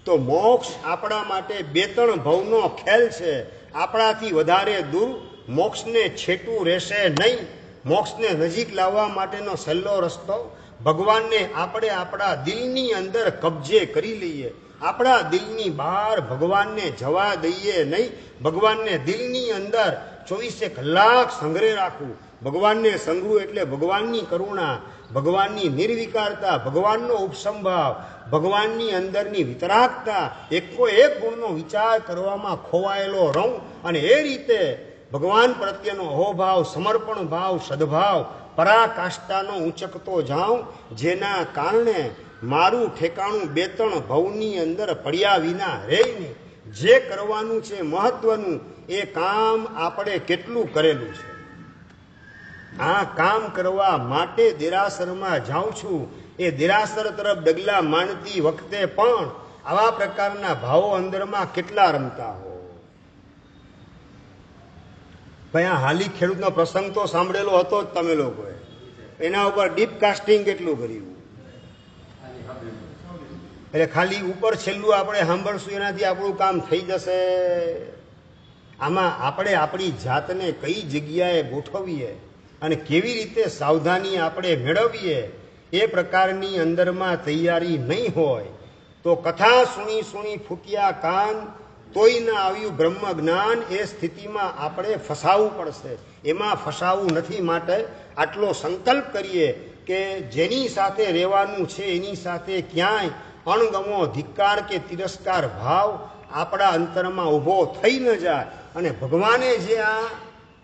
તો મોક્ષ આપણા માટે 2-3 ભવનો ખેલ છે. આપણાથી વધારે દૂર મોક્ષને છેટું રહેશે નહીં. મોક્ષને નજીક લાવવા માટેનો સહેલો રસ્તો ભગવાનને આપણે આપણા દિલની અંદર કબજે કરી લઈએ. આપણા દિલની બહાર ભગવાનને જવા દઈએ નહીં. ભગવાનને દિલની અંદર 24 કલાક સંગ્રહ રાખવું. ભગવાનને સંગ્રહ એટલે ભગવાનની કરુણા, ભગવાનની નિર્વિકારતા, ભગવાનનો ઉપસંભાવ, ભગવાનની અંદરની વિતરાગતા, એકો એક ગુણનો વિચાર કરવામાં ખોવાયેલો રહું, અને એ રીતે ભગવાન પ્રત્યેનો અહોભાવ, સમર્પણ ભાવ, સદભાવ, પરાકાષ્ઠાનો ઊંચકતો જાઉં, જેના કારણે મારું ઠેકાણું 2-3 ભવની અંદર પડ્યા વિના રહે નહીં. જે કરવાનું છે મહત્વનું એ કામ આપણે કેટલું કરેલું છે. આ કામ કરવા માટે દેરાસરમાં જાઉં છું. એ દેરાસર તરફ ડગલા માંડતી વખતે પણ આવા પ્રકારના ભાવો અંદરમાં કેટલા રમતા હો. ભાઈ, આ હાલી ખેડૂતનો પ્રસંગ તો સાંભળેલો હતો જ તમે લોકોએ. એના ઉપર ડીપ કાસ્ટિંગ કેટલું કર્યું. એટલે ખાલી ઉપર છેલ્લું આપણે સાંભળશું એનાથી આપણું કામ થઈ જશે? આમાં આપણે આપણી જાતને કઈ જગ્યાએ ગોઠવીએ અને કેવી રીતે સાવધાની આપણે મેળવીએ, એ પ્રકારની અંદરમાં તૈયારી નહીં હોય તો કથા સુણી ફૂટ્યા કાન, તોય ના આવ્યું બ્રહ્મ જ્ઞાન, એ સ્થિતિમાં આપણે ફસાવવું પડશે. એમાં ફસાવવું નથી. માટે આટલો સંકલ્પ કરીએ કે જેની સાથે રહેવાનું છે એની સાથે ક્યાંય અણગમો, ધિક્કાર કે તિરસ્કાર ભાવ આપણા અંતરમાં ઊભો થઈ ન જાય. અને ભગવાને જે આ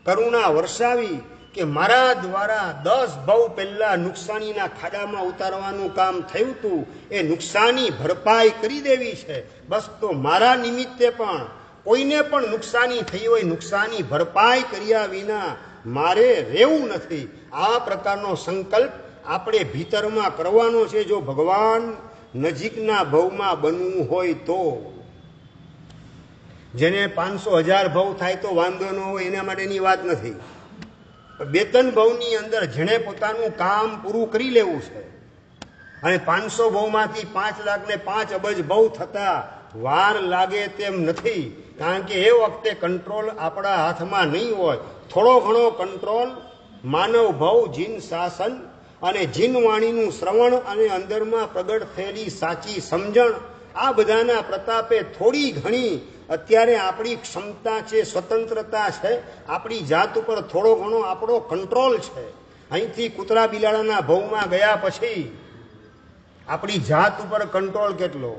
કરુણા વર્ષાવી કે મારા દ્વારા 10 ભવ પહેલા નુકસાનીના ખાડામાં ઉતારવાનું કામ થયું હતું, એ નુકસાની ભરપાઈ કરી દેવી છે. બસ, તો મારા નિમિત્તે પણ કોઈને પણ નુકસાની થઈ હોય, નુકસાની ભરપાઈ કર્યા વિના મારે રહેવું નથી. આ પ્રકારનો સંકલ્પ આપણે ભીતરમાં કરવાનો છે. જો ભગવાન નજીકના ભવમાં બનવું હોય તો, જેને 500,000 ભવ થાય તો વાંધો ન હોય, એના માટેની વાત નથી. 2-3 ભવની અંદર જેણે પોતાનું કામ પૂરું કરી લેવું છે, અને 500 ભવમાંથી 5 લાખ ને 5 અબજ ભવ થતા વાર લાગે તેમ નથી. કારણ કે એ વખતે કંટ્રોલ આપણા હાથમાં નહીં હોય. થોડો ઘણો કંટ્રોલ માનવ ભવ, જીન શાસન અને જીન વાણીનું શ્રવણ અને અંદરમાં પ્રગટ થયેલી સાચી સમજણ, આ બધાના પ્રતાપે થોડી ઘણી અત્યારે આપણી ક્ષમતા છે, સ્વતંત્રતા છે, આપણી જાત ઉપર થોડો ઘણો આપણો કંટ્રોલ છે. અહીંથી કૂતરા બિલાડાના ભવમાં ગયા પછી આપણી જાત ઉપર કંટ્રોલ કેટલો?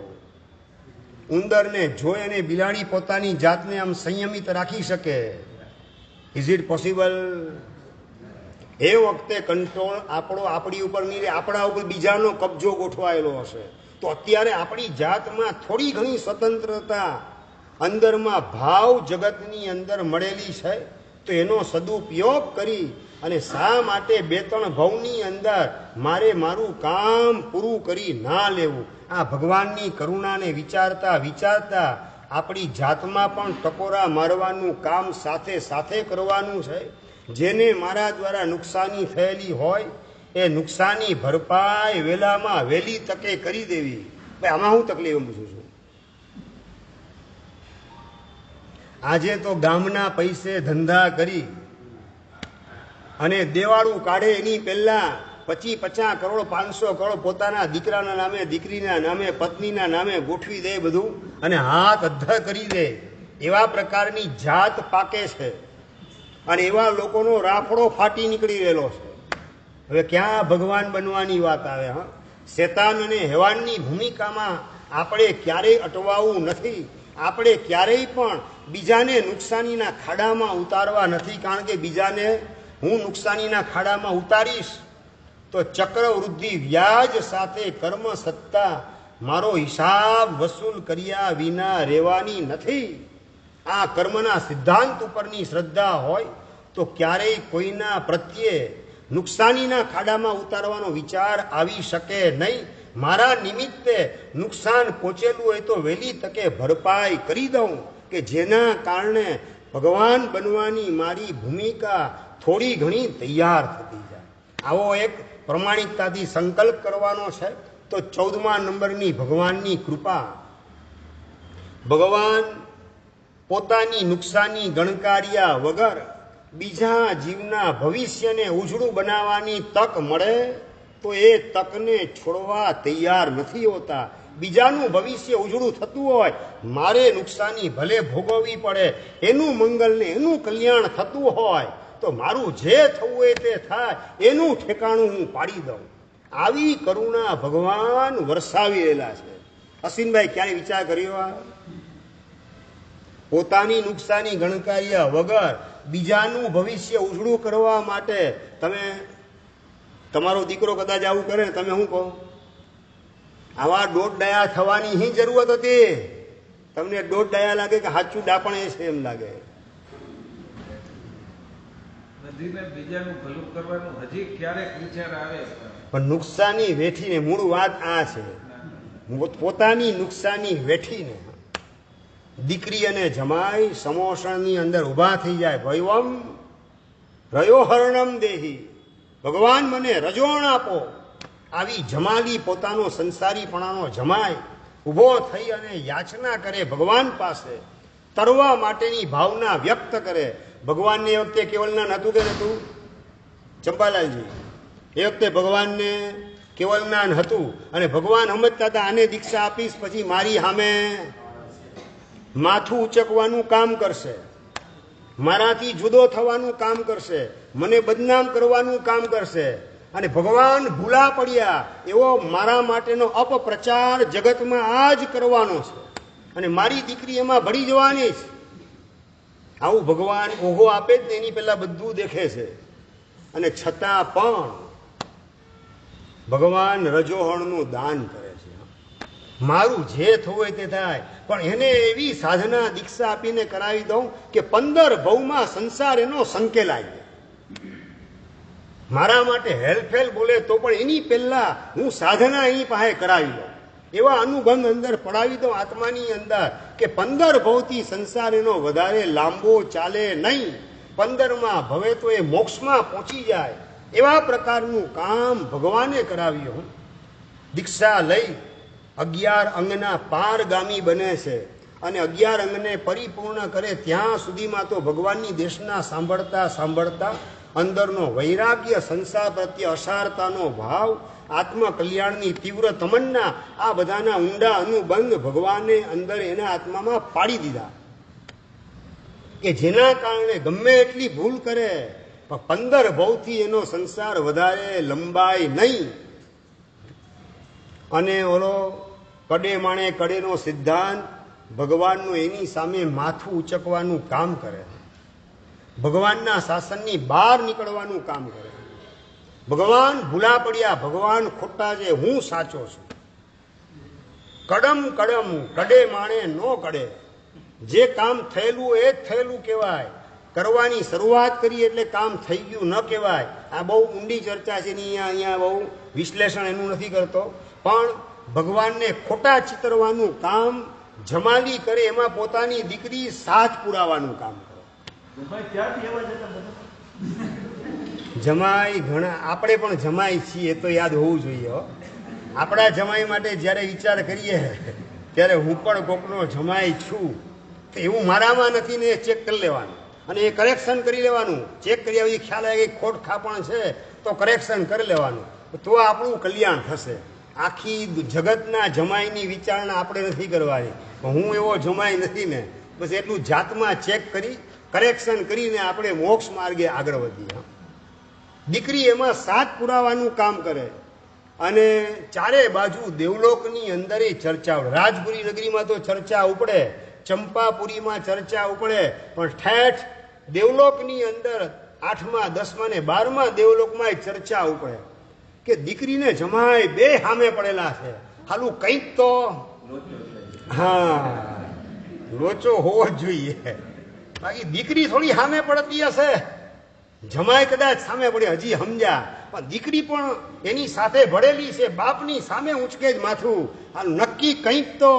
ઉંદરને જોઈ અને બિલાડી પોતાની જાતને આમ સંયમિત રાખી શકે? Is it possible? એ વખતે કંટ્રોલ આપણો આપણી ઉપર નહીં રહે, આપણા ઉપર બીજાનો કબજો ગોઠવાયેલો હશે. તો અત્યારે આપણી જાતમાં થોડી ઘણી સ્વતંત્રતા અંદરમાં ભાવ જગતની અંદર મળેલી છે, તો એનો સદુપયોગ કરી અને શા માટે 2-3 ભવની અંદર મારે મારું કામ પૂરું કરી ના લેવું? આ ભગવાનની કરુણાને વિચારતા વિચારતા આપણી જાતમાં પણ ટકોરા મારવાનું કામ સાથે સાથે કરવાનું છે. જેને મારા દ્વારા નુકસાની થયેલી હોય એ નુકસાની ભરપાઈ વહેલામાં વહેલી તકે કરી દેવી. ભાઈ, આમાં હું તકલીફ પૂછું છું? આજે તો ગામના પૈસે ધંધા કરી અને દેવાળું કાઢે એની પહેલા 25-50 કરોડ 500 કરોડ પોતાના દીકરાના નામે, દીકરીના નામે, પત્નીના નામે ગોઠવી દે બધું, અને હાથ અધ્ધર કરી દે. એવા પ્રકારની જાત પાકે છે અને એવા લોકોનો રાફડો ફાટી નીકળી રહેલો છે. હવે ક્યાં ભગવાન બનવાની વાત આવે? હા, શેતાન અને હેવાનની ભૂમિકામાં આપણે ક્યારેય અટવાવું નથી. આપણે ક્યારેય પણ બીજાને નુકસાનીના ખાડામાં ઉતારવા નથી, કારણ કે બીજાને હું નુકસાનીના ખાડામાં ઉતારીશ તો ચક્રવૃદ્ધિ વ્યાજ સાથે કર્મ સત્તા મારો હિસાબ વસૂલ કર્યા વિના રહેવાની નથી. આ કર્મના સિદ્ધાંત ઉપરની શ્રદ્ધા હોય તો ક્યારેય કોઈના પ્રત્યે નુકસાનીના ખાડામાં ઉતારવાનો વિચાર આવી શકે નહીં. મારા નિમિત્તે નુકસાન પહોંચેલું હોય તો વહેલી તકે ભરપાઈ કરી દઉં, કે જેના કારણે ભગવાન બનવાની મારી ભૂમિકા થોડી ઘણી તૈયાર થતી જાય. આવો એક પ્રમાણિકતાથી સંકલ્પ કરવાનો છે. તો 14મા નંબરની ભગવાનની કૃપા. ભગવાન પોતાની નુકસાની ગણકાર્યા વગર બીજા જીવના ભવિષ્યને ઉજળું બનાવવાની તક મળે તો એ તકને છોડવા તૈયાર નથી હોતા. બીજાનું ભવિષ્ય ઉજળું થતું હોય, મારે નુકસાની ભલે ભોગવવી પડે, એનું મંગલ ને એનું કલ્યાણ થતું હોય તો મારું જે થવું હોય તે થાય, એનું ઠેકાણું હું પાડી દઉં. આવી કરુણા ભગવાન વરસાવી રહેલા છે. અશ્વિનભાઈ ક્યારે વિચાર કર્યો? પોતાની નુકસાની ગણકાર્યા વગર બીજાનું ભવિષ્ય ઉજળું કરવા માટે તમે, તમારો દીકરો કદાચ આવું કરે ને, તમે શું કહો? આવા દોઢ ડાયા થવાની ही જરૂરત હતી? તમને દોઢ ડાયા લાગે કે સાચું ડાપણ એ છે એમ લાગે? બીજાનું ભલું કરવાનું હજી ક્યારેક વિચાર આવે, પણ નુકસાની વેઠીને, મૂળ વાત આ છે, પોતાની નુકસાની વેઠીને દીકરી અને જમાઈ સમોસણની અંદર ઊભા થઈ જાય. ભૈવમ રયો હરણમ દેહી, ભગવાન મને રજોણ આપો. આવી જમાલી પોતાનો સંસારીપણાનો જમાય ઊભો થઈ અને યાચના કરે ભગવાન પાસે, તરવા માટેની ભાવના વ્યક્ત કરે. ભગવાનને એ વખતે કેવલના નહોતું કે નહોતું ચંપાલાલજી? એ વખતે ભગવાનને કેવલના હતું અને ભગવાન સમજતા હતા આને દીક્ષા આપીશ પછી મારી સામે માથું ઉચકવાનું કામ કરશે, મારાથી જુદો થવાનું કામ કરશે, મને બદનામ કરવાનું કામ કરશે. અને ભગવાન ભૂલા પડ્યા, એવો મારા માટેનો અપપ્રચાર જગતમાં આ જ કરવાનો છે અને મારી દીકરી એમાં ભળી જવાની છે. આવું ભગવાન ઓઘો આપે જ ને એની પહેલા બધું દેખે છે. અને છતાં પણ ભગવાન રજોહણનું દાન કરે છે. મારું જે થવું હોય તે થાય, પણ એને એવી સાધના દીક્ષા આપીને કરાવી દઉં કે 15 ભવમાં સંસાર એનો સંકેલાય જાય. મારા માટે હેલ્ફેલ બોલે તો પણ એની પહેલા હું સાધના એની પાસે કરાવી દઉં, એવા અનુબંધ અંદર પડાવી દઉં આત્માની અંદર કે 15 ભવથી સંસાર એનો વધારે લાંબો ચાલે નહીં. 15મા ભવે તો એ મોક્ષમાં પહોંચી જાય. એવા પ્રકારનું કામ ભગવાને કરાવ્યું. દીક્ષા લઈ 11 અંગના પારગામી બને છે અને 11 અંગને પરિપૂર્ણ કરે ત્યાં સુધીમાં તો ભગવાનની દેશના સાંભળતા સાંભળતા અંદરનો વૈરાગ્ય, સંસાર પ્રત્યે અસારતાનો ભાવ, આત્મકલ્યાણની તીવ્ર તમન્ના, આ બધાના ઊંડા અનુબંધ ભગવાને અંદર એના આત્મામાં પાડી દીધા કે જેના કારણે ગમે એટલી ભૂલ કરે પણ 15 ભવથી એનો સંસાર વધારે લંબાય નહીં. અને ઓલો કડે માણે કડેનો સિદ્ધાંત ભગવાનનું એની સામે માથું ઉચકવાનું કામ કરે, ભગવાનના શાસનની બહાર નીકળવાનું કામ કરે. ભગવાન ભૂલા પડ્યા, ભગવાન ખોટા છે, હું સાચો છું. કડમ કડમ કડે માણે નો કડે. જે કામ થયેલું એ જ થયેલું કહેવાય. કરવાની શરૂઆત કરી એટલે કામ થઈ ગયું ન કહેવાય. આ બહુ ઊંડી ચર્ચા છે, અહીંયા બહુ વિશ્લેષણ એનું નથી કરતો. પણ ભગવાનને ખોટા ચિતરવાનું કામ જમાલી કરે, એમાં પોતાની દીકરી સાથ પુરાવાનું કામ કરે. જમાઈ ઘણા, આપણે પણ જમાઈ છીએ તો યાદ હોવું જોઈએ. આપણા જમાઈ માટે જ્યારે વિચાર કરીએ ત્યારે હું પણ કોકનો જમાઈ છું તો એવું મારામાં નથી ને એ ચેક કરી લેવાનું. અને એ કરેક્શન કરી લેવાનું, ચેક કરી આવી ખ્યાલ આવે કે ખોટ ખાપણ છે તો કરેક્શન કરી લેવાનું, તો આપણું કલ્યાણ થશે. આખી જગતના જમાઈની વિચારણા આપણે નથી કરવાની. હું એવો જમાઈ નથી ને, બસ એટલું જાતમાં ચેક કરી કરેક્શન કરીને આપણે મોક્ષ માર્ગે આગળ વધીએ. દીકરી એમાં સાથ પુરાવાનું કામ કરે અને ચારે બાજુ દેવલોકની અંદર ચર્ચા ઉપડે. રાજપુરી નગરીમાં તો ચર્ચા ઉપડે, ચંપાપુરીમાં ચર્ચા ઉપડે, પણ ઠેઠ દેવલોકની અંદર 8મા 10મા ને 12મા દેવલોકમાં ચર્ચા ઉપડે કે દીકરીને જમાય બે સામે પડેલા છે, હાલું કંઈક તો હા લોચો હોવો જ જોઈએ. બાકી દીકરી થોડી સામે પડતી હશે, જમાય કદાચ સામે પડે હજી સમજ્યા, પણ દીકરી પણ એની સાથે ભળેલી છે, બાપની સામે ઊંચકે જ માથું. હાલ નક્કી કંઈક તો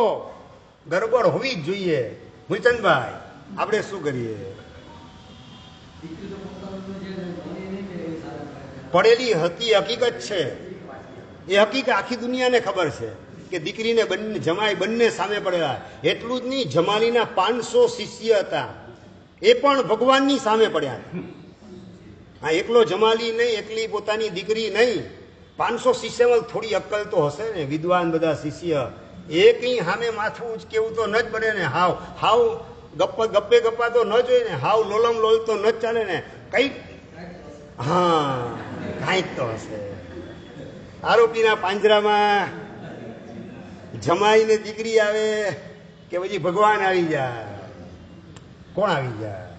ગરબડ હોવી જ જોઈએ. મૂલચંદભાઈ, આપણે શું કરીએ? પડેલી હતી હકીકત છે, એ હકીકત આખી દુનિયાને ખબર છે કે દીકરીને બંને જમાઈ બંને સામે પડેલા. એટલું જ નહીં, જમાલીના 500 શિષ્ય હતા, એ પણ ભગવાનની સામે પડ્યા. હા, એકલો જમાલી નહીં, એકલી પોતાની દીકરી નહીં, 500 શિષ્યમાં થોડી અક્કલ તો હશે ને, વિદ્વાન બધા શિષ્ય. એકની સામે માથું ઉચકેવું તો ન જ બને ને, હાવ ગપ્પે ગપ્પા તો ન જોઈએ ને, હાવ લોલમ લોલ તો ન જ ચાલે ને, કંઈક હા કાંઈક તો હશે. આરોપીના પાંજરામાં જમાઈને દીકરી આવે કે પછી ભગવાન આવી જાય? કોણ આવી જાય?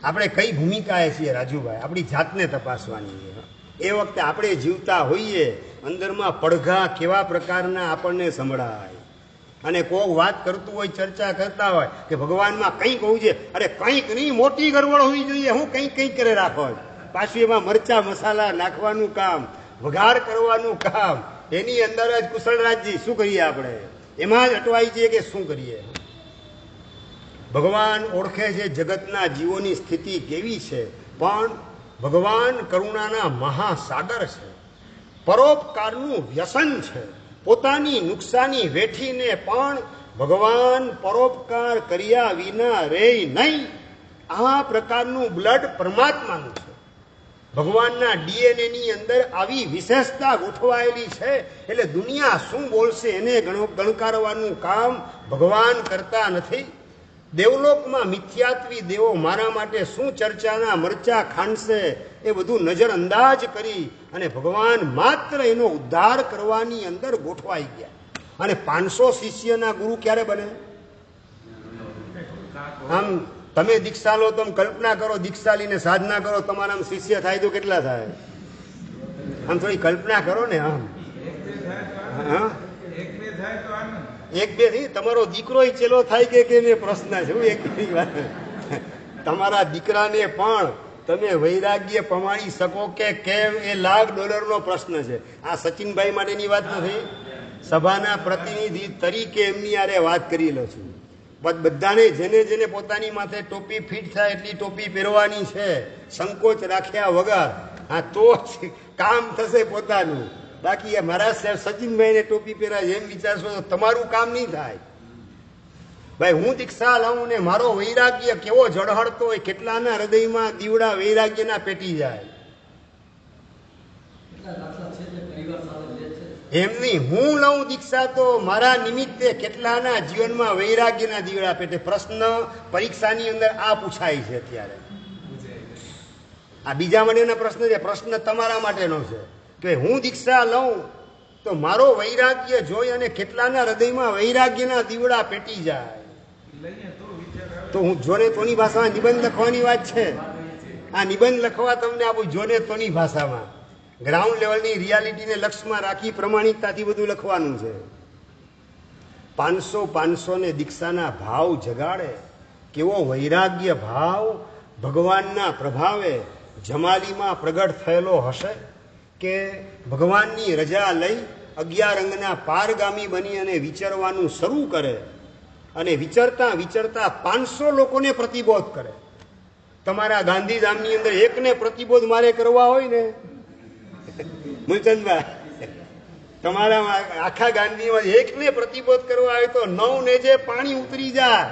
આપણે કઈ ભૂમિકાએ છીએ રાજુભાઈ? આપણી જાતને તપાસવાની છે. એ વખતે આપણે જીવતા હોઈએ, અંદરમાં પડઘા કેવા પ્રકારના આપણને સંભળાય, અને કોઈ વાત કરતું હોય, ચર્ચા કરતા હોય કે ભગવાનમાં કંઈક હોવું છે, અરે કંઈક નહીં, મોટી ગરબડ હોવી જોઈએ. હું કંઈક કરે રાખો, પાછું એમાં મરચા મસાલા નાખવાનું કામ, વઘાર કરવાનું કામ, એની અંદર જ કુશળરાજજી શું કરીએ આપણે? એમાં જ અટવાઈ જઈએ કે શું કરીએ? ભગવાન ઓળખે છે જગતના જીવોની સ્થિતિ કેવી છે, પણ ભગવાન કરુણાના મહાસાગર છે, પરોપકારનું વ્યસન છે. પોતાની નુકસાની વેઠીને પણ ભગવાન પરોપકાર કર્યા વિના રે નહીં. આ પ્રકારનું બ્લડ પરમાત્માનું છે. ભગવાનના ડીએનએ ની અંદર આવી વિશેષતા ગોઠવાયેલી છે, એટલે દુનિયા શું બોલશે એને ગણકારવાનું કામ ભગવાન કરતા નથી. દેવલોકમાં મિથ્યાત્વી દેવો મારા માટે શું ચર્ચાના મરચા ખાંડશે, એ બધું નજર અંદાજ કરી અને ભગવાન માત્ર એનો ઉદ્ધાર કરવાની અંદર ગોઠવાઈ ગયા. અને 500 શિષ્યના ગુરુ ક્યારે બને? આમ તમે દીક્ષા લો, તમે કલ્પના કરો, દીક્ષા લઈને સાધના કરો, તમારા શિષ્ય થાય તો કેટલા થાય? આમ થોડી કલ્પના કરો ને. આમ એક બે થી તમારો દીકરો ચેલો થાય કે કેમ, એ પ્રશ્ન છે. એક તમારા દીકરાને પણ તમે વૈરાગ્ય પમાડી શકો કે કેમ, એ $1,00,000 પ્રશ્ન છે. આ સચિનભાઈ માટેની વાત નથી, સભાના પ્રતિનિધિ તરીકે એમની આરે વાત કરી લો છું. બધાને જેને જેને પોતાની માથે ટોપી ફિટ થાય એટલી ટોપી પહેરવાની છે, સંકોચ રાખ્યા વગર. હા, તો કામ થશે પોતાનું. બાકી મારા સાહેબ સચિનભાઈને ટોપી પહેરાય એમ વિચારશો તો તમારું કામ નહીં થાય. ભાઈ, હું દીક્ષા લઉં ને મારો વૈરાગ્ય કેવો ઝળહળતો હોય, કેટલાના હૃદયમાં દીવડા વૈરાગ્યના પેટી જાય. એમ નહીં, હું લઉં દીક્ષા તો મારા નિમિત્તે કેટલાના જીવનમાં વૈરાગ્યના દીવડા પેટે. પ્રશ્ન પરીક્ષાની અંદર આ પૂછાય છે અત્યારે. આ બીજા માટેના પ્રશ્ન છે, પ્રશ્ન તમારા માટેનો છે કે હું દીક્ષા લઉં તો મારો વૈરાગ્ય જોઈ અને કેટલાના હૃદયમાં વૈરાગ્યના દીવડા પેટી જાય. તો હું જોને તોની ભાષામાં નિબંધ લખવાની વાત છે. આ નિબંધ લખવા તમને આપું જોને તોની ભાષામાં, ગ્રાઉન્ડ લેવલની રિયાલિટીને લક્ષમાં રાખી પ્રમાણિકતાથી બધું લખવાનું છે. 500 ને દીક્ષાના ભાવ જગાડે. કેવો વૈરાગ્ય ભાવ ભગવાનના પ્રભાવે જમાલીમાં પ્રગટ થયેલો હશે કે ભગવાનની રજા લઈ 11 અંગના પારગામી બની અને વિચરવાનું શરૂ કરે, અને વિચરતા વિચરતા 500 લોકોને પ્રતિબોધ કરે. તમારા ગાંધીધામની અંદર એકને પ્રતિબોધ મારે કરવા હોય ને મૂલચંદભાઈ, તમારા આખા ગાંધીમાં એકને પ્રતિબોધ કરવા આવે તો 9 ને જે પાણી ઉતરી જાય.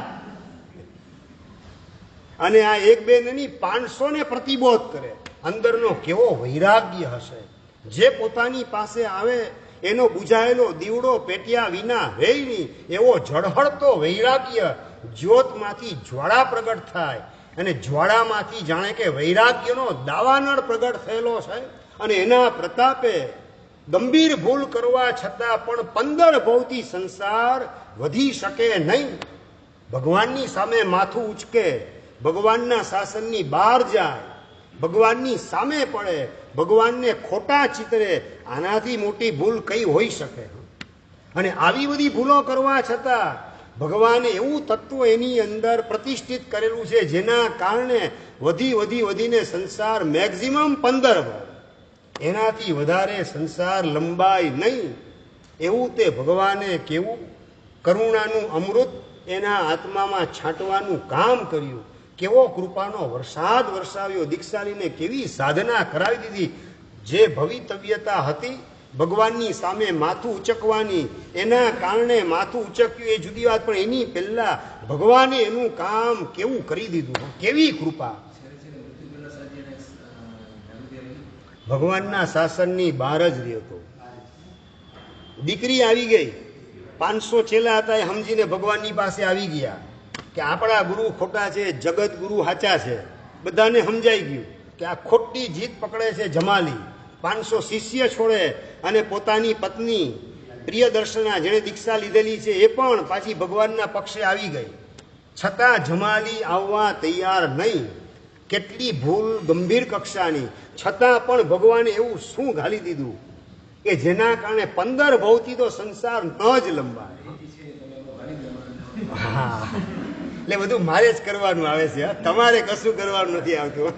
અને આ એક બે નહીં 500 ને પ્રતિબોધ કરે. અંદરનો કેવો વૈરાગ્ય હશે. જે પોતાની પાસે આવે એનો બુઝાયેલો દીવડો પેટ્યા વિના રહે નહીં, એવો ઝળહળતો વૈરાગ્ય જ્યોતમાંથી જ્વાળા પ્રગટ થાય અને જ્વાળામાંથી જાણે કે વૈરાગ્યનો દાવાનળ પ્રગટ થયેલો છે. અને એના પ્રતાપે ગંભીર ભૂલ કરવા છતાં પણ 15 ભવથી સંસાર વધી શકે નહીં. ભગવાનની સામે માથું ઉચકે, ભગવાનના શાસનની બહાર જાય, ભગવાનની સામે પડે, ભગવાનને ખોટા ચિતરે, આનાથી મોટી ભૂલ કઈ હોઈ શકે? અને આવી બધી ભૂલો કરવા છતાં ભગવાને એવું તત્વ એની અંદર પ્રતિષ્ઠિત કરેલું છે જેના કારણે વધીને સંસાર મેક્ઝિમમ 15 ભવ, એનાથી વધારે સંસાર લંબાય નહીં. એવું તે ભગવાને કેવું કરુણાનું અમૃત એના આત્મામાં છાંટવાનું કામ કર્યું. કેવો કૃપાનો વરસાદ વરસાવ્યો. દીક્ષાલીને કેવી સાધના કરાવી દીધી. જે ભવિતવ્યતા હતી ભગવાનની સામે માથું ઉચકવાની, એના કારણે માથું ઉચક્યું એ જુદી વાત, પણ એની પહેલા ભગવાને એનું કામ કેવું કરી દીધું. કેવી કૃપા. ભગવાનના શાસનની બહાર જ રહ્યો. દીકરી આવી ગઈ, 500 ચેલા હતા એ સમજીને ભગવાનની પાસે આવી ગયા કે આપણા ગુરુ ખોટા છે, જગત ગુરુ સાચા છે. બધાને સમજાઈ ગયું કે આ ખોટી જીત પકડે છે જમાલી. 500 શિષ્ય છોડે અને પોતાની પત્ની પ્રિયદર્શના જેણે દીક્ષા લીધેલી છે એ પણ પાછી ભગવાનના પક્ષે આવી ગઈ. છતાં જમાલી આવવા તૈયાર નહીં. કેટલી ભૂલ ગંભીર કક્ષાની, છતાં પણ ભગવાને એવું શું ઘાલી દીધું કે જેના કારણે 15 ભવથી તો સંસાર ન જ લંબાય. હા, એટલે બધું મારે જ કરવાનું આવે છે. તમારે કશું કરવાનું નથી આવતું.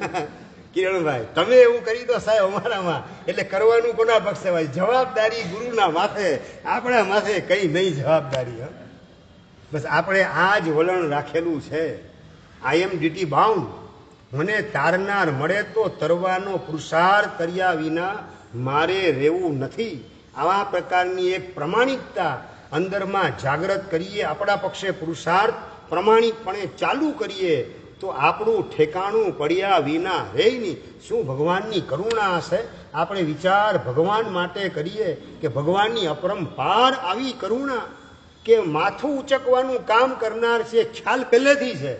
કિરણભાઈ, તમે એવું કરી દો સાહેબ અમારામાં, એટલે કરવાનું કોના પક્ષે હોય? જવાબદારી ગુરુના માથે, આપણા માથે કઈ નહીં જવાબદારી. બસ આપણે આ જ વલણ રાખેલું છે. આઈ એમ ડ્યુટી બાઉન્ડ. મને તારનાર મળે તો તરવાનો પુરુષાર્થ કર્યા વિના મારે રહેવું નથી. આવા પ્રકારની એક પ્રમાણિકતા અંદરમાં જાગૃત કરીએ, આપણા પક્ષે પુરુષાર્થ પ્રમાણિકપણે ચાલુ કરીએ તો આપણું ઠેકાણું પડ્યા વિના રહે નહીં. શું ભગવાનની કરુણા હશે? આપણે વિચાર ભગવાન માટે કરીએ કે ભગવાનની અપરંપાર આવી કરુણા કે માથું ઉચકવાનું કામ કરનાર છે. ખ્યાલ પહેલેથી છે,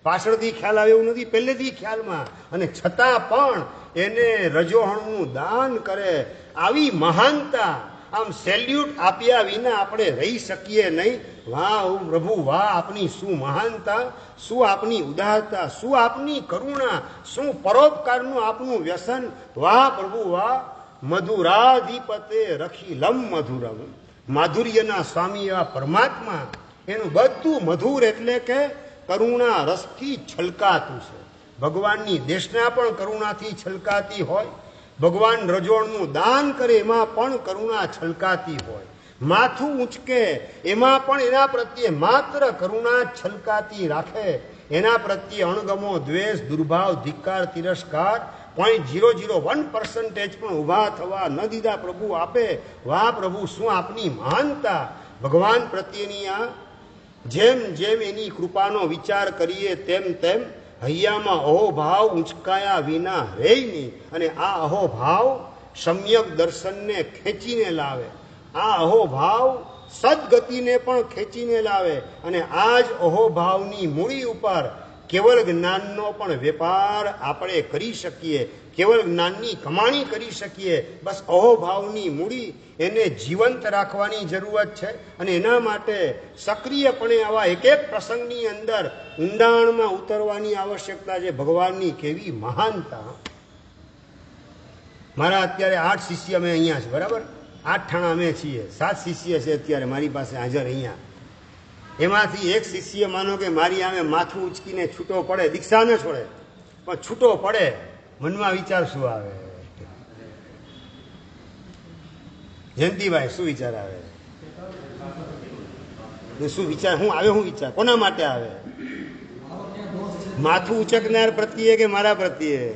પાછળથી ખ્યાલ આવે એવું નથી, પહેલેથી ખ્યાલમાં. અને છતાં પણ એને રજોહણનું દાન કરે. આવી મહાનતા, આમ સેલ્યુટ આપ્યા વિના આપણે રહી શકીએ નહીં. વાહ પ્રભુ વાહ, આપની શું મહાનતા, શું આપની ઉદારતા, શું આપની કરુણા, શું પરોપકારનું આપનું વ્યસન. વાહ પ્રભુ વાહ. મધુરાધિપતે રખીલમ મધુરમ. માધુર્યના સ્વામી એવા પરમાત્મા, એનું બધું મધુર એટલે કે કરુણા રસથી છલકાતું છે. ભગવાનની દેશના પણ કરુણાથી છલકાતી હોય. ભગવાન રજોણનું દાન કરે એમાં પણ કરુણા છલકાતી હોય. માથું ઊંચકે એમાં પણ એના પ્રત્યે માત્ર કરુણા છલકાતી રાખે. એના પ્રત્યે અણગમો, દ્વેષ, દુર્ભાવ, ધિક્કાર, તિરસ્કાર 0.001% પણ ઊભા થવા ન દીધા પ્રભુ આપે. વાહ પ્રભુ, શું આપની મહાનતા. ભગવાન પ્રત્યેની આ જેમ જેમ એની કૃપાનો વિચાર કરીએ તેમ તેમ હૈયામાં અહોભાવ ઊંચકાયા વિના રહે નહીં. અને આ અહોભાવ સમ્યક દર્શનને ખેંચીને લાવે. આ અહોભાવ સદગતિને પણ ખેંચીને લાવે. અને આ જ અહોભાવની મૂડી ઉપર કેવલ જ્ઞાનનો પણ વેપાર આપણે કરી શકીએ, કેવલ જ્ઞાનની કમાણી કરી શકીએ. બસ અહોભાવની મૂડી એને જીવંત રાખવાની જરૂરત છે. અને એના માટે સક્રિયપણે આવા એક એક પ્રસંગની અંદર ઊંડાણમાં ઉતરવાની આવશ્યકતા છે. ભગવાનની કેવી મહાનતા. મારા અત્યારે 8 શિષ્ય અમે અહીંયા છે, બરાબર? 8 ઠાણા અમે છીએ, 7 શિષ્ય છે અત્યારે મારી પાસે હાજર અહીંયા. એમાંથી એક શિષ્ય માનો કે મારી આમે માથું ઉચકીને છૂટો પડે, દીક્ષા ન છોડે પણ છૂટો પડે, મનમાં વિચાર શું આવે? જયંતિભાઈ, શું વિચાર આવે? શું વિચાર શું આવે? શું વિચાર કોના માટે આવે? માથું ઉચકનાર પ્રત્યે કે મારા પ્રત્યે?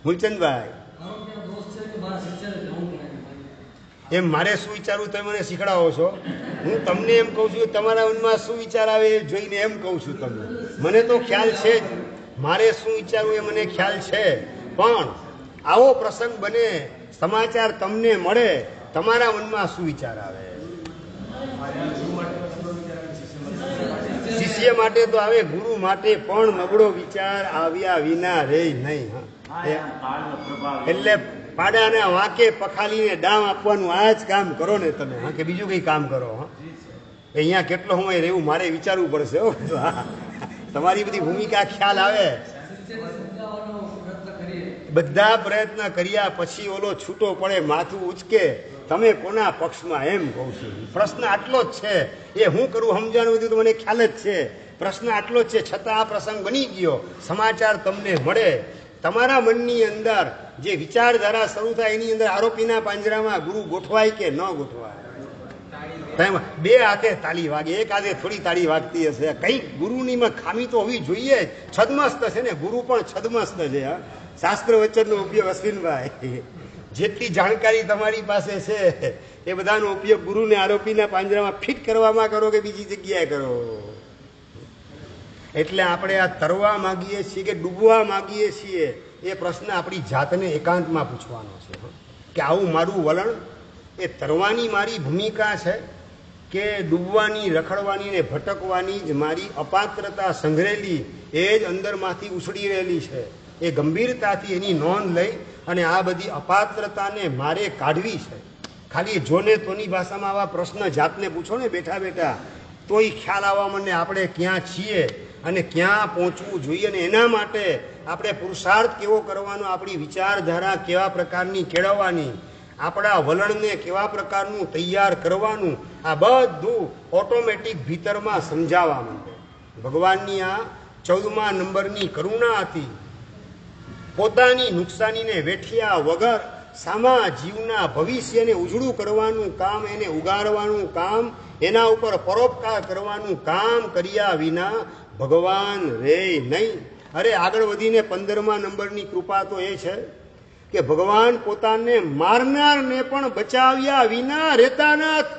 મૂલચંદભાઈ, એમ મારે શું વિચારવું તમે મને શીખડાવો છો. હું તમને એમ કહું છું તમારા મનમાં શું વિચાર આવે એ જોઈને એમ કહું છું તમને. મને તો ખ્યાલ છે જ, મારે શું વિચારવું એ મને ખ્યાલ છે, પણ આવો પ્રસંગ બને, સમાચાર તમને મળે, તમારા મનમાં શું વિચાર આવે? શિષ્ય માટે તો આવે, ગુરુ માટે પણ નબળો વિચાર આવ્યા વિના રે નહીં. એટલે પાડાના વાંકે પખાલીને ડામ આપવાનું આ જ કામ કરો ને તમે, હા, કે બીજું કઈ કામ કરો? હા, અહીંયા કેટલો સમય રહેવું મારે વિચારવું પડશે. તમારી બધી ભૂમિકા ખ્યાલ આવે. બધા પ્રયત્ન કર્યા પછી ઓલો છૂટો પડે, માથું ઉચકે, તમે કોના પક્ષમાં? એમ કહું છું. પ્રશ્ન આટલો જ છે. એ હું કરું સમજાણું બધું તો મને ખ્યાલ જ છે. પ્રશ્ન આટલો જ છે, છતાં આ પ્રસંગ બની ગયો, સમાચાર તમને મળે, તમારા મનની અંદર જે વિચારધારા શરૂ થાય એની અંદર આરોપીના પાંજરામાં ગુરુ ગોઠવાય કે ન ગોઠવાય? બે હાથે તાળી વાગે, એક હાથે થોડી તાળી વાગતી હશે. કઈક ગુરુની માં ખામી તો હોવી જોઈએ. છદમસ્ત છે ને, ગુરુ પણ છદમસ્ત છે. શાસ્ત્ર વચનનો ઉપયોગ, અશ્વિનભાઈ, જેટલી જાણકારી તમારી પાસે છે એ બધાનો ઉપયોગ ગુરુને આરોપીના પાંજરામાં ફિટ કરવામાં કરો કે બીજી જગ્યાએ કરો? એટલે આપણે આ તરવા માંગીએ છીએ કે ડૂબવા માંગીએ છીએ, એ પ્રશ્ન આપણી જાતને એકાંતમાં પૂછવાનો છે કે આવું મારું વલણ એ તરવાની મારી ભૂમિકા છે કે ડૂબવાની, રખડવાની ને ભટકવાની જ મારી અપાત્રતા સંઘરેલી એ જ અંદરમાંથી ઉછળી રહેલી છે. એ ગંભીરતાથી એની નોંધ લઈ અને આ બધી અપાત્રતાને મારે કાઢવી છે. ખાલી જોને તોની ભાષામાં આવા પ્રશ્ન જાતને પૂછો ને બેઠા બેઠા, તોય ખ્યાલ આવવા મને આપણે ક્યાં છીએ અને ક્યાં પહોંચવું જોઈએ, અને એના માટે આપણે પુરુષાર્થ કેવો કરવાનો, આપણી વિચારધારા કેવા પ્રકારની કેળવવાની, આપણા વલણને કેવા પ્રકારનું તૈયાર કરવાનું, આ બધું ઓટોમેટિક ભીતરમાં સમજાવવા માંડે. ભગવાનની આ 14મા નંબરની કરુણા હતી. પોતાની નુકસાનીને વેઠ્યા વગર સામા જીવના ભવિષ્યને ઉજળું કરવાનું કામ, એને ઉગાડવાનું કામ, એના ઉપર પરોપકાર કરવાનું કામ કર્યા વિના ભગવાન રે નહીં. અરે આગળ વધીને 15મા નંબરની કૃપા તો એ છે કે ભગવાન પોતાને મારનારને પણ બચાવ્યા વિના રહેતા નથી.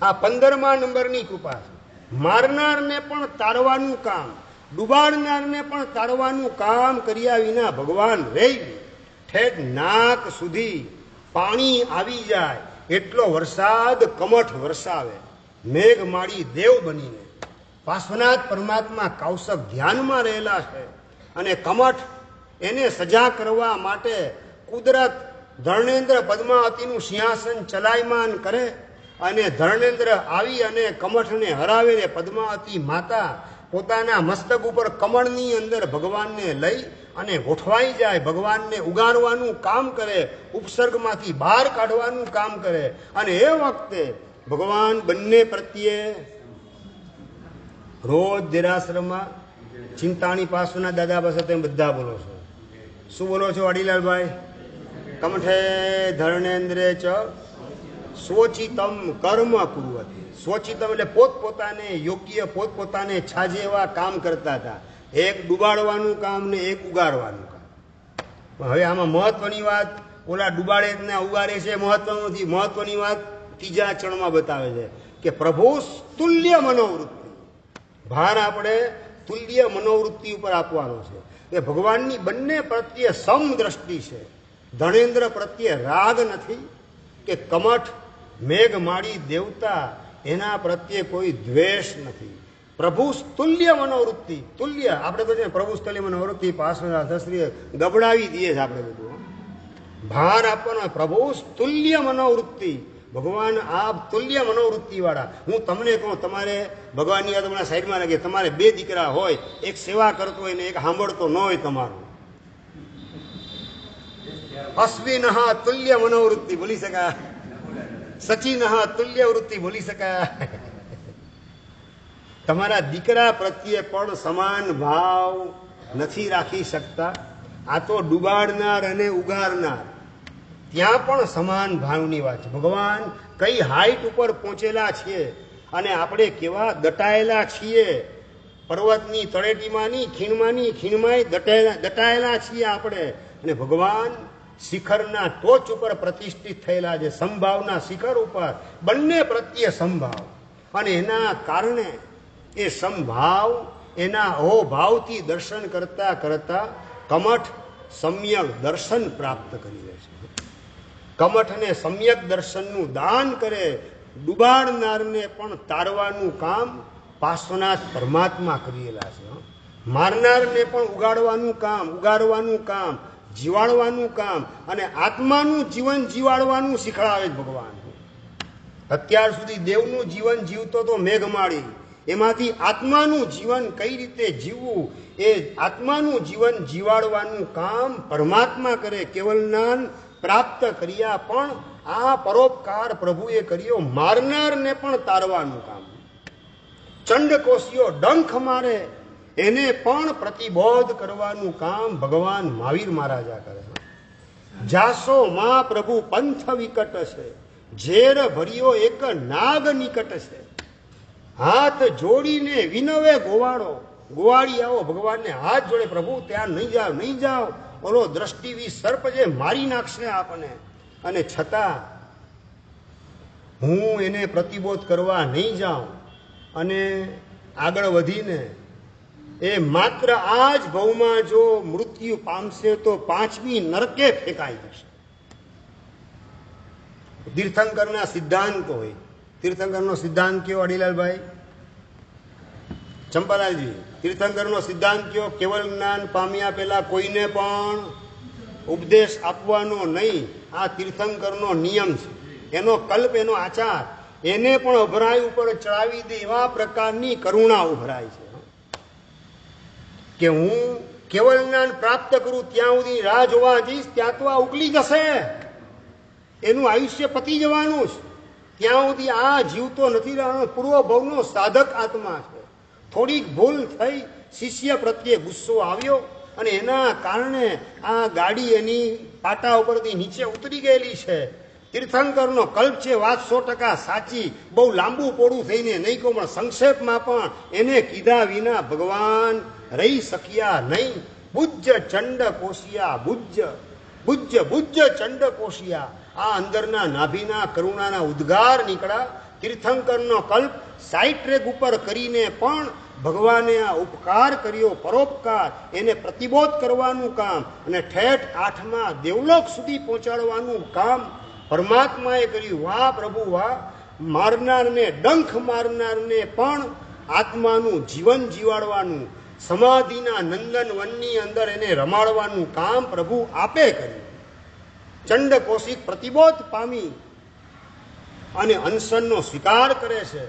આ 15મા નંબરની કૃપા છે. મારનારને પણ તારવાનું કામ, ડુબાડનારને પણ તારવાનું કામ કર્યા વિના ભગવાન રે. ઠેઠ નાક સુધી પાણી આવી જાય એટલો વરસાદ કમઠ વરસાવે, મેઘ માળી દેવ બનીને. પાર્શ્વનાથ પરમાત્મા કૌશક ધ્યાનમાં રહેલા છે અને કમઠ એને સજા કરવા માટે કુદરત ધર્ણેન્દ્ર પદ્માવતીનું સિંહાસન ચલાયમાન કરે અને ધર્ણેન્દ્ર આવી અને કમઠને હરાવે ને પદ્માવતી માતા પોતાના મસ્તક ઉપર કમળની અંદર ભગવાનને લઈ અને ગોઠવાઈ જાય, ભગવાનને ઉગારવાનું કામ કરે, ઉપસર્ગમાંથી બહાર કાઢવાનું કામ કરે. અને એ વખતે ભગવાન બંને પ્રત્યે રોજ દેરાશ્રમમાં ચિંતાણી પાસના દાદા પાસે તમે બધા બોલો છો. શું બોલો છો અડીલાલભાઈ? કમઠે ધર્ણેન્દ્રે ચ સ્વચિતમ કર્મ કુર્વતી. સ્વચિતમ એટલે પોતપોતાને યોગ્ય, પોતપોતાને છાજે એવા કામ કરતા હતા. એક ડુબાડવાનું કામ ને એક ઉગાડવાનું કામ. હવે આમાં મહત્વની વાત, ઓલા ડુબાડે ને ઉગાડે છે મહત્વનું નથી. મહત્વની વાત ત્રીજા ચરણમાં બતાવે છે કે પ્રભુ તુલ્ય મનોવૃત્તિ. ભાર આપણે તુલ્ય મનોવૃત્તિ ઉપર આપવાનો છે કે ભગવાનની બંને પ્રત્યે સમદ્રષ્ટિ છે. ધર્ણેન્દ્ર પ્રત્યે રાગ નથી કે કમઠ મેઘ માળી દેવતા એના પ્રત્યે કોઈ દ્વેષ નથી. પ્રભુ તુલ્ય મનોવૃત્તિ. તુલ્ય આપણે તો છે પ્રભુ તુલ્ય મનોવૃત્તિ પાર્શ્વનાથશ્રીએ ગબડાવી દઈએ છે આપણે બધું. ભાર આપવાનો પ્રભુ તુલ્ય મનોવૃત્તિ. ભગવાન આ તુલ્ય મનોવૃત્તિ વાળા. હું તમને કહું, તમારે ભગવાનની વાત હમણાં સાઈડમાં લાગે, તમારે 2 દીકરા હોય, એક સેવા કરતો હોય ને એક સાંભળતો ન હોય, તમારું અશ્વિન તુલ્ય મનોવૃત્તિ બોલી શકાય, સચિન તુલ્ય વૃત્તિ બોલી શકાય. તમારા દીકરા પ્રત્યે પણ સમાન ભાવ નથી રાખી શકતા. આ તો ડુબાડનાર અને ઉગારનાર, ત્યાં પણ સમાન ભાવની વાત છે. ભગવાન કઈ હાઈટ ઉપર પહોંચેલા છીએ અને આપણે કેવા દટાયેલા છીએ. પર્વતની તળેટીમાંની ખીણમાંય દટાયેલા છીએ આપણે. અને ભગવાન શિખરના ટોચ ઉપર પ્રતિષ્ઠિત થયેલા છે, સંભાવના શિખર ઉપર, બંને પ્રત્યે સંભાવ. અને એના કારણે એ સમભાવ એના અહોભાવથી દર્શન કરતા કરતા કમઠ સમ્યક દર્શન પ્રાપ્ત કરી લે છે. કમઠને સમ્યક દર્શનનું દાન કરે, ડૂબાડનારને પણ તારવાનું કામ પાર્શ્વનાથ પરમાત્મા કરેલા છે. મારનારને પણ ઉગાડવાનું કામ, જીવાડવાનું કામ અને આત્માનું જીવન જીવાડવાનું શીખડાવે છે ભગવાન. અત્યાર સુધી દેવનું જીવન જીવતો તો મેઘમાળી, એમાંથી આત્માનું જીવન કઈ રીતે જીવવું એ આત્માનું જીવન જીવાડવાનું કામ પરમાત્મા કરે. કેવલ જ્ઞાન પ્રાપ્ત કર્યા પણ આ પરોપકાર પ્રભુએ કર્યો, મારનારને પણ તારવાનું કામ. ચંડકોશીઓ ડંખ મારે એને પણ પ્રતિબોધ કરવાનું કામ ભગવાન મહાવીર મહારાજા કરે. જાસો માં પ્રભુ પંથ વિકટ છે, ઝેર ભર્યો એક નાગ નિકટ છે. હાથ જોડીને વિનવે ગોવાળો, ગોવાળી આવો ભગવાનને હાથ જોડે, પ્રભુ ત્યાં નહીં જાઓ, ઓલો દ્રષ્ટિવી સર્પ જે મારી નાખશે આપને, અને છતાં હું એને પ્રતિબોધ કરવા નહીં જાઉં અને આગળ વધીને એ માત્ર આ જ ભવમાં જો મૃત્યુ પામશે તો 5મી નરકે ફેંકાઈ જશે. તીર્થંકરના સિદ્ધાંતો હોય. તીર્થંકરનો સિદ્ધાંત કયો અડીલાલભાઈ? ચંપાલાલજી, તીર્થંકરનો સિદ્ધાંત કયો? કેવલ જ્ઞાન પામ્યા પહેલા કોઈને પણ ઉપદેશ આપવાનો નહીં. આ તીર્થંકરનો નિયમ છે, એનો કલ્પ, એનો આચાર. એને પણ અભરાય ઉપર ચડાવી દે એવા પ્રકારની કરુણા ઉભરાય છે કે હું કેવલ જ્ઞાન પ્રાપ્ત કરું ત્યાં સુધી રાહ જોવા જઈશ, ત્યાં તો આ ઉકલી જશે, એનું આયુષ્ય પતી જવાનું છે. ત્યાં સુધી આ જીવતો નથી રહેવાનો. પૂર્વ ભવનો સાધક આત્મા છે. થોડીક ભૂલ થઈ, શિષ્ય પ્રત્યે ગુસ્સો આવ્યો અને એના કારણે આ ગાડી એની પાટા ઉપરથી નીચે ઉતરી ગયેલી છે. તીર્થંકરનો કલ્પ છે, વાત 100% સાચી. બહુ લાંબુ પોળું થઈને નહીં કહું, પણ સંક્ષેપમાં પણ એને કીધા વિના ભગવાન રહી શક્યા નહીં. બુજ્જ ચંડ કોશિયા, બુજ્જ ચંડ કોશિયા. આ અંદરના નાભીના કરુણાના ઉદ્ગાર નીકળ્યા. તીર્થંકરનો કલ્પ સાઈડ ટ્રેક ઉપર કરીને પણ ભગવાને આ ઉપકાર કર્યો, પરોપકાર. એને પ્રતિબોધ કરવાનું કામ અને ઠેઠ 8મા દેવલોક સુધી પહોંચાડવાનું કામ પરમાત્માએ કર્યું. વાહ પ્રભુ વાહ! મારનારને, ડંખ મારનારને પણ આત્માનું જીવન જીવાડવાનું, સમાધિના નંદન વનની અંદર એને રમાડવાનું કામ પ્રભુ આપે કર્યું. ચંડકોશિક પ્રતિબોધ પામી અને અનશનનો સ્વીકાર કરે છે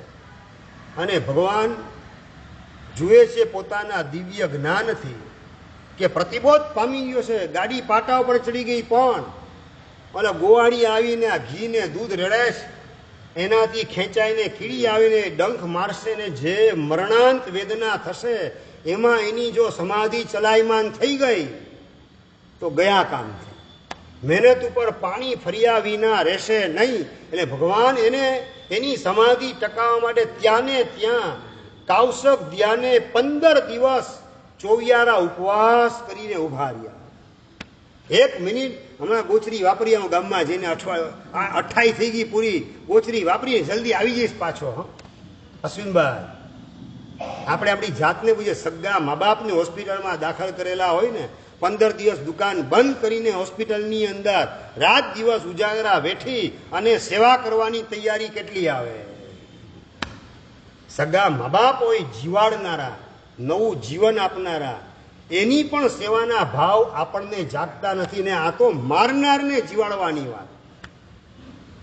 અને ભગવાન જુએ છે પોતાના દિવ્ય જ્ઞાનથી કે પ્રતિબોધ પામી ગયો છે. ગાડી પાટા ઉપર ચડી ગઈ, પણ ઓલા ગોવાળી આવીને આ ઘીને દૂધ રેડે છે, એનાથી ખેંચાઈને કીડી આવીને ડંખ મારશે ને જે મરણાંત વેદના થશે, એમાં એની જો સમાધિ ચલાયમાન થઈ ગઈ તો ગયા કામ છે. મહેનત ઉપર પાણી ફર્યા વિના રહેશે નહીં. એટલે ભગવાન એને એની સમાધિ ટકાવવા માટે ત્યાંને ત્યાં કાવસક ધ્યાને 15 દિવસ 24 ઉપવાસ કરીને ઉભા રહ્યા. 1 મિનિટ હમણાં ગોચરી વાપરી આવું ગામમાં જઈને, 28 થઈ ગઈ પૂરી, ગોચરી વાપરીને જલ્દી આવી જઈશ પાછો. અશ્વિનભાઈ, આપણે આપણી જાતને પૂછે, સગા મા બાપને હોસ્પિટલમાં દાખલ કરેલા હોય ને, 15 દિવસ દુકાન બંધ કરીને હોસ્પિટલની અંદર રાત દિવસ ઉજાગરા બેઠી અને સેવા કરવાની તૈયારી કેટલી આવે. સગા મા બાપ હોય, જીવાડનારા, નવું જીવન આપનારા, એની પણ સેવાના ભાવ આપણને જાગતા નથી ને આ તો મારનારને જીવાડવાની વાત.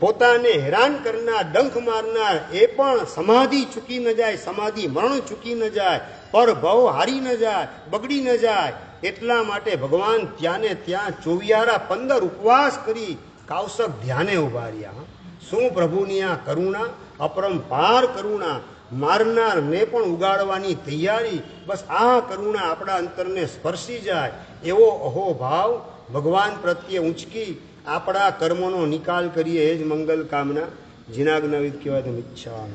પોતાને હેરાન કરનાર, ડંખ મારનાર, એ પણ સમાધિ ચૂકી ન જાય, સમાધિ મરણ ચૂકી ન જાય, પર ભવ હારી ન જાય, બગડી ન જાય. એટલા માટે ભગવાન ત્યાં ને ત્યાં 15 ઉપવાસ કરી કાવસક ધ્યાને ઉભા રહ્યા. શું પ્રભુની આ કરુણા, અપરંપાર કરુણા! મારનારને પણ ઉગાડવાની તૈયારી. બસ આ કરુણા આપણા અંતરને સ્પર્શી જાય એવો અહોભાવ ભગવાન પ્રત્યે ઊંચકી આપણા કર્મોનો નિકાલ કરીએ. એ જ મંગલ કામના. જીનાગ્નવિદ કહેવાય તો ઈચ્છા.